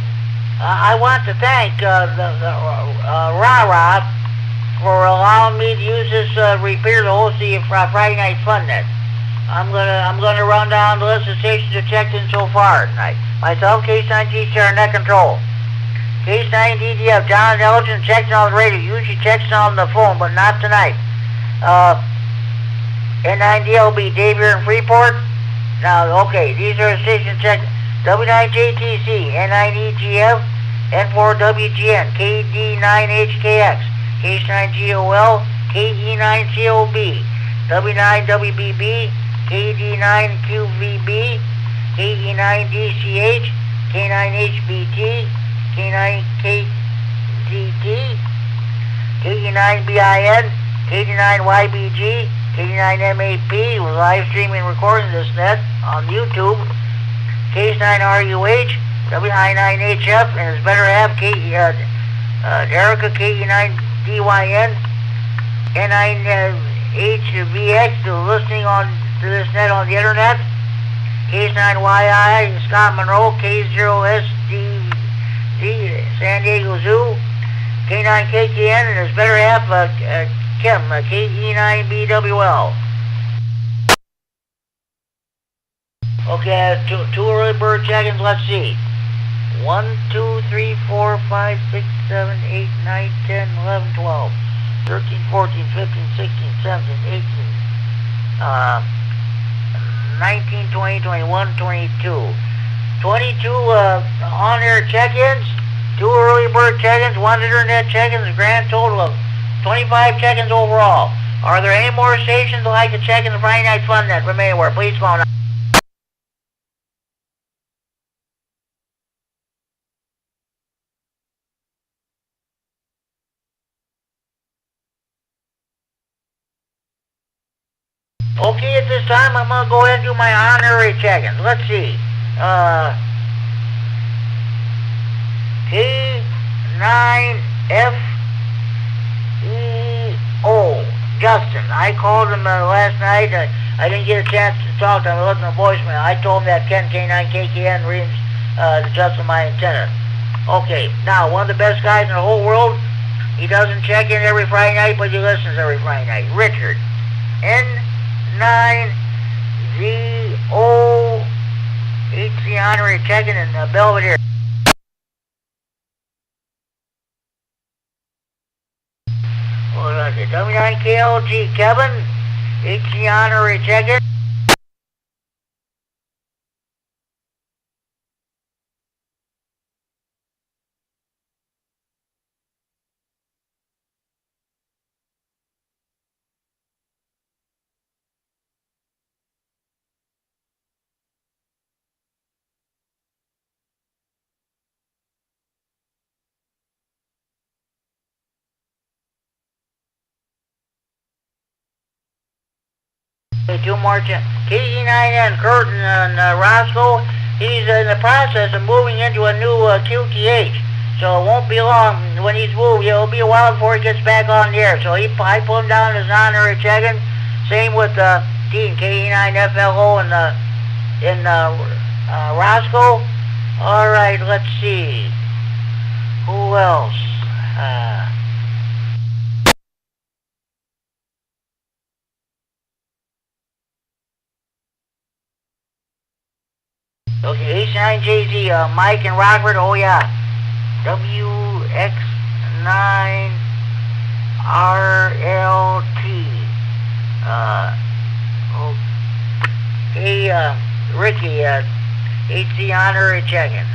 I want to thank Ra-Ra for allowing me to use this repeater to host the Friday Night Fun Net. I'm gonna run down the list of stations that checked in so far tonight. Myself, K9 GCR Net Control. K9 DDF, John Elgin checked in on the radio. Usually checks in on the phone, but not tonight. N9DLB, Dave here in Freeport. Now, okay, these are stations checked. W9JTC, N9EGF, N4WGN, KD9HKX, K9GOL, KE9COB, W9WBB, KD9QVB, KE9DCH, K9HBT, K9KDT, KE9BIN, KD9YBG, KD9MAP, with live streaming and recording this net on YouTube, K9RUH, WI9HF, and it's better have Erica, KE9DYN, N9HVX, listening to this net on the internet, K9YI, Scott Monroe, K0SDD, San Diego Zoo, K9KKN, and it's better have Kim, KE9BWL. Okay, two early bird check-ins. Let's see. 1, 2, 3, 4, 5, 6, 7, 8, 9, 10, 11, 12, 13, 14, 15, 16, 17, 18, 19, 20, 21, 22. 22 on-air check-ins, 2 early bird check-ins, 1 internet check-ins, a grand total of 25 check-ins overall. Are there any more stations that like to check in the Friday Night Fun Net from anywhere? Please call now. Okay, at this time, I'm going to go ahead and do my honorary check-ins. Let's see. K9FEO. Justin. I called him last night. I didn't get a chance to talk to him. I left him a voicemail. I told him that Ken K9KKN reads Justin my antenna. Okay, now, one of the best guys in the whole world. He doesn't check in every Friday night, but he listens every Friday night. Richard. N9ZO. HC honorary check-in in Belvedere. What was it? W9KLG Kevin. HC honorary check-in. Two more KE9N Curtin and Roscoe. He's in the process of moving into a new QTH. So it won't be long when he's moved. It'll be a while before he gets back on the air. So I put him down as an honorary check-in. Same with Dean, KE9FLO in Roscoe. All right, let's see. Who else? Okay, H9JZ, Mike and Robert, oh yeah. WX9RLT. Okay, Ricky, HC honorary check-in.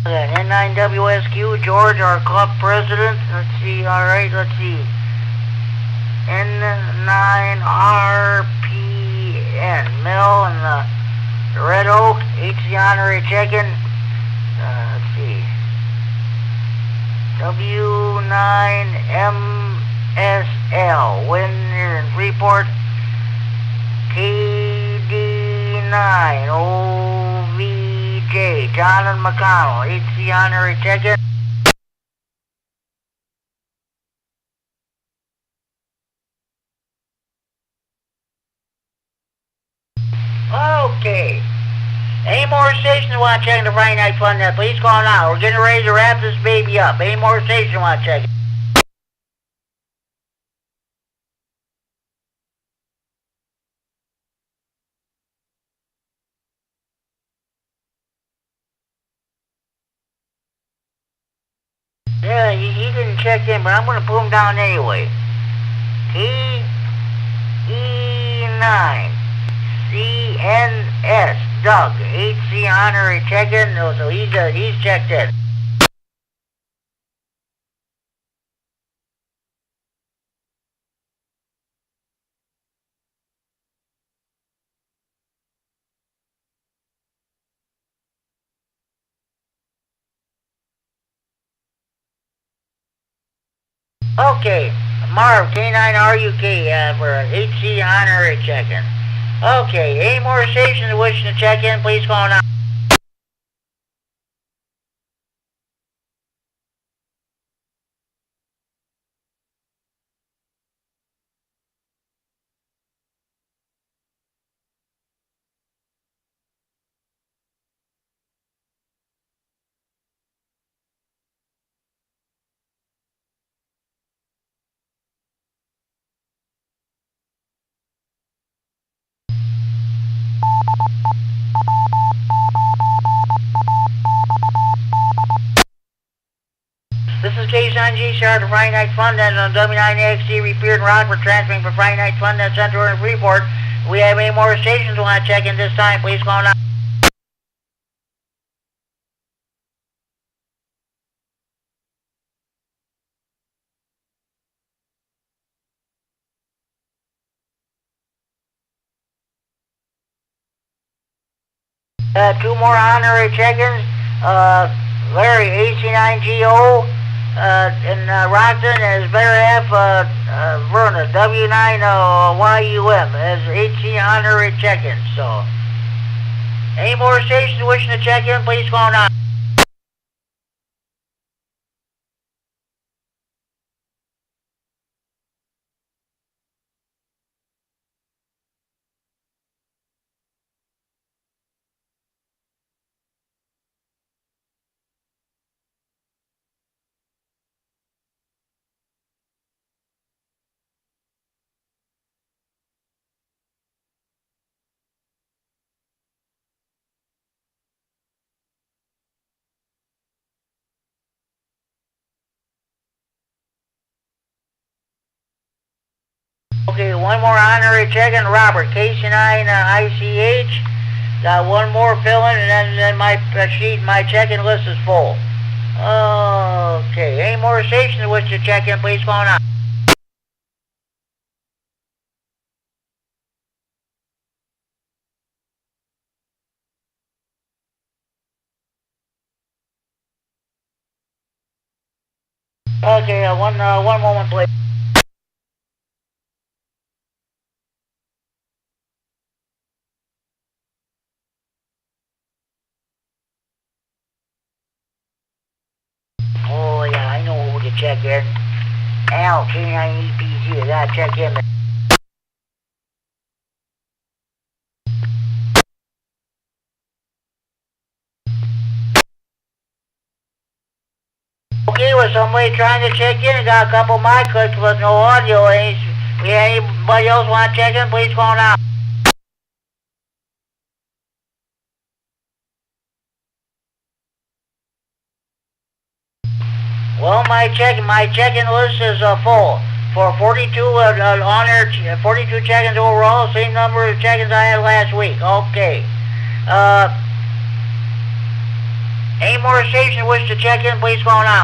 N9WSQ, George, our club president. Let's see, alright, let's see. N9RPN, Mill and Red Oak, HC honorary check-in. Let's see. W9MSL, Winner and Freeport. KD9, OVJ, John and McConnell, HC honorary check-in. Okay. Any more stations want to check in the Friday Night Fun Net? Please call now. We're getting ready to wrap this baby up. Any more stations want to check in? Yeah, he didn't check in, but I'm going to put him down anyway. KE9 CNS Doug, HC honorary check-in. So he's checked in. Okay, Marv, K9RUK for HC honorary check-in. Okay, any more stations wishing to check in, please call now. on GCR to Friday Night Fun Net on W9XT, Repeater and Rockford, transmitting for Friday Night Fun Net Center and Freeport. We have any more stations we want to check in this time, please call now. Two more honorary check-ins. Larry, AC9GO in Rockton, and his better half, Verna, W9YUM, as 18 honorary check-ins. So, any more stations wishing to check in, please call now. Okay, one more honorary check-in, Robert, KC9 ICH. Got one more filling, and then my sheet, my check-in list is full. Okay, any more stations wish to check in, please call now. Okay, one moment, please. Oh yeah, I know who to check in. Al, K9EPZ, I gotta check in. Okay, was somebody trying to check in? I got a couple of mic clicks with no audio. Anybody else want to check in? Please call now. Well, my check-in list is full for 42 on air, 42 check-ins overall, same number of check-ins I had last week. Okay. Any more stations wish to check in? Please call now.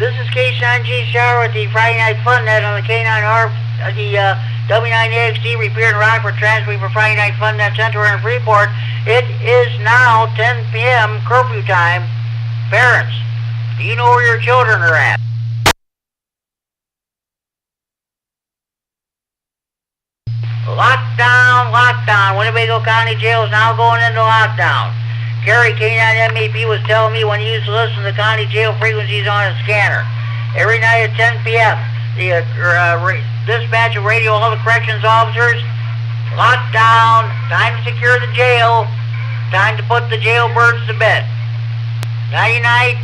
This is K9GCR with the Friday Night Fun Net on the K9R, the W9AXD repair and Rockford transferring for Friday Night Fun Net Center in Freeport. It is now 10 p.m. curfew time. Parents, do you know where your children are at? Lockdown, lockdown. Winnebago County Jail is now going into lockdown. Kerry K9MAP was telling me when he used to listen to the county jail frequencies on his scanner. Every night at 10 p.m., the dispatch of radio all the corrections officers, lockdown, time to secure the jail, time to put the jailbirds to bed. Nighty-night,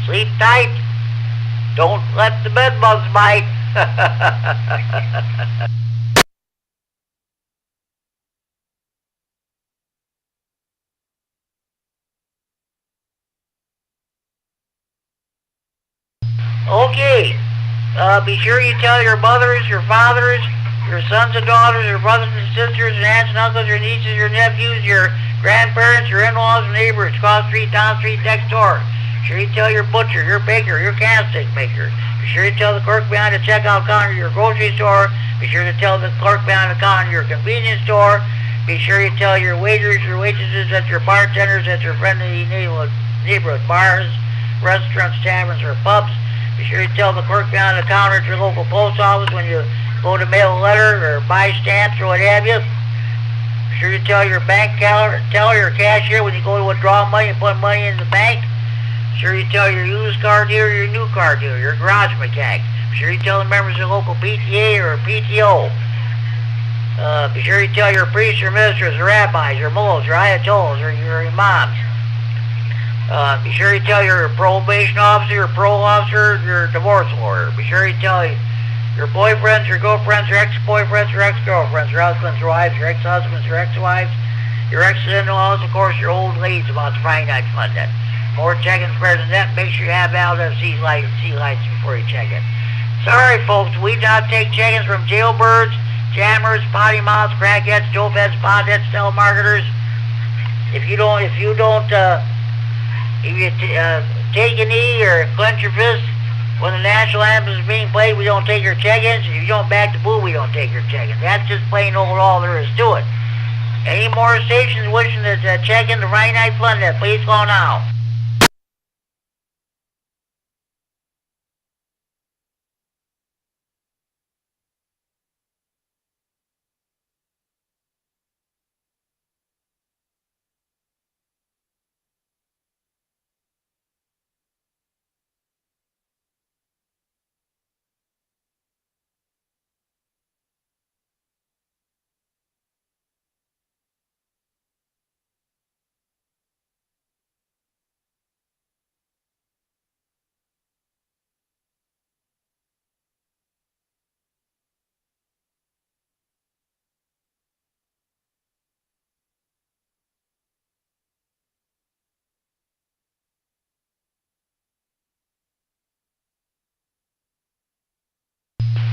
sleep tight, don't let the bed bugs bite. Okay, be sure you tell your mothers, your fathers, your sons and daughters, your brothers and sisters, your aunts and uncles, your nieces, your nephews, your grandparents, your in-laws, neighbors, cross street, down street, next door. Be sure you tell your butcher, your baker, your candlestick maker. Be sure you tell the clerk behind the checkout counter of your grocery store. Be sure to tell the clerk behind the counter of your convenience store. Be sure you tell your waiters, your waitresses, at your bartenders, at your friendly neighborhood bars, restaurants, taverns, or pubs. Be sure you tell the clerk behind the counter at your local post office when you go to mail a letter or buy stamps or what have you. Be sure you tell your bank teller, your cashier when you go to withdraw money and put money in the bank. Be sure you tell your used car dealer, your new car dealer, your garage mechanic. Be sure you tell the members of the local PTA or PTO. Be sure you tell your priests, your ministers, your rabbis, your mullahs, your ayatollahs, or your imams. Be sure you tell your probation officer, your parole officer, your divorce lawyer. Be sure you tell your boyfriends, your girlfriends, your ex-boyfriends, your ex-girlfriends, your husbands, your wives, your ex-husbands, your ex-wives, your ex-in-laws, of course, your old ladies about the Friday Night Fun Net. More check-ins better than that. Make sure you have valid sea lights before you check in. Sorry, folks, we do not take check-ins from jailbirds, jammers, potty mouths, crackheads, dopeheads, potheads, telemarketers. If you take a knee or clench your fist when the national anthem is being played, we don't take your check-ins. If you don't back the boo, we don't take your check-ins. That's just plain old all there is to it. Any more stations wishing to check in the Friday Night Fun Net, please call now.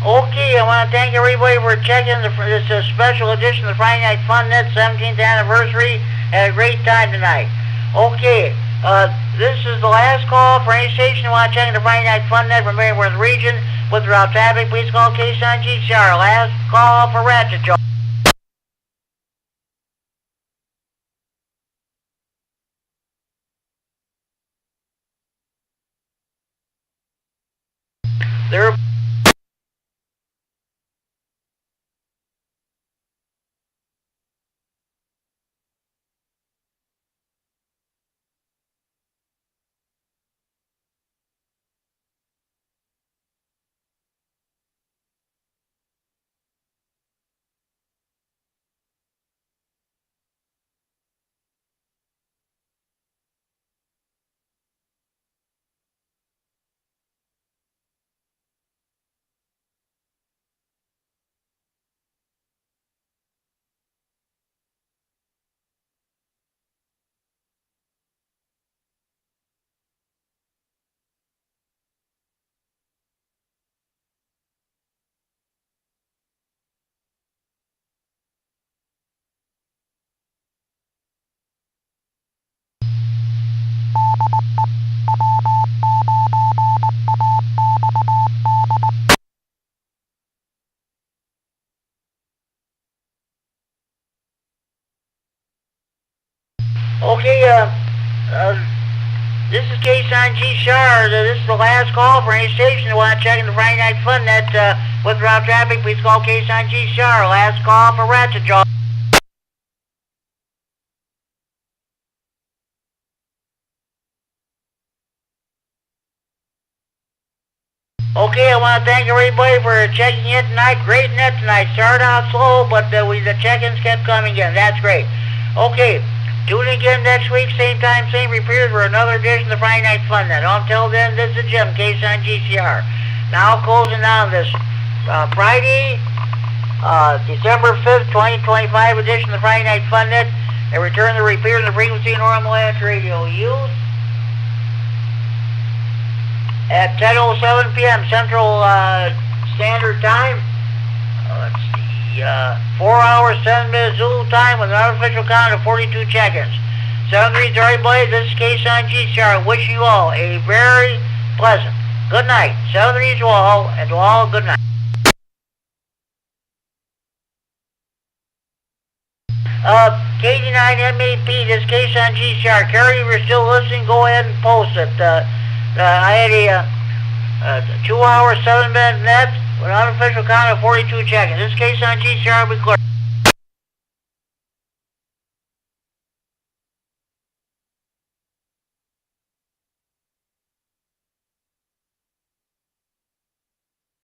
Okay, I want to thank everybody for checking this special edition of the Friday Night Fun Net 17th anniversary. Had a great time tonight. Okay, this is the last call for any station who want to check in the Friday Night Fun Net from anywhere in the region. With or without traffic, please call K9GCR. Last call for Ratchet Joe. There. Okay, this is Case on G-Shar. This is the last call for any station that want to check in the Friday Night Fun Net with route traffic. Please call Case on G-Shar. Last call for Ratchet Jaw. Okay, I want to thank everybody for checking in tonight. Great net tonight. Started out slow, but the check-ins kept coming in. That's great. Okay, tune in again next week, same time, same repeater for another edition of the Friday Night Fun Net. Until then, this is Jim, Case on GCR. Now closing down this Friday, December 5th, 2025 edition of the Friday Night Fun Net, and return the repeater to the frequency normal edge radio use at 10:07 p.m. Central Standard Time. Let's see, 4 hours, 7 minutes Zulu time with an artificial count of 42 check-ins. 7-3 to everybody, this is Case on G-Star. Wish you all a very pleasant good night. 7-3 to all, and to all, good night. KD9 MAP, this is Case on G-Star. Kerry, if you're still listening, go ahead and post it. I had a 2 hour, 7 minute net with an unofficial count of 42 check-ins. This Case on G-Star will be clear.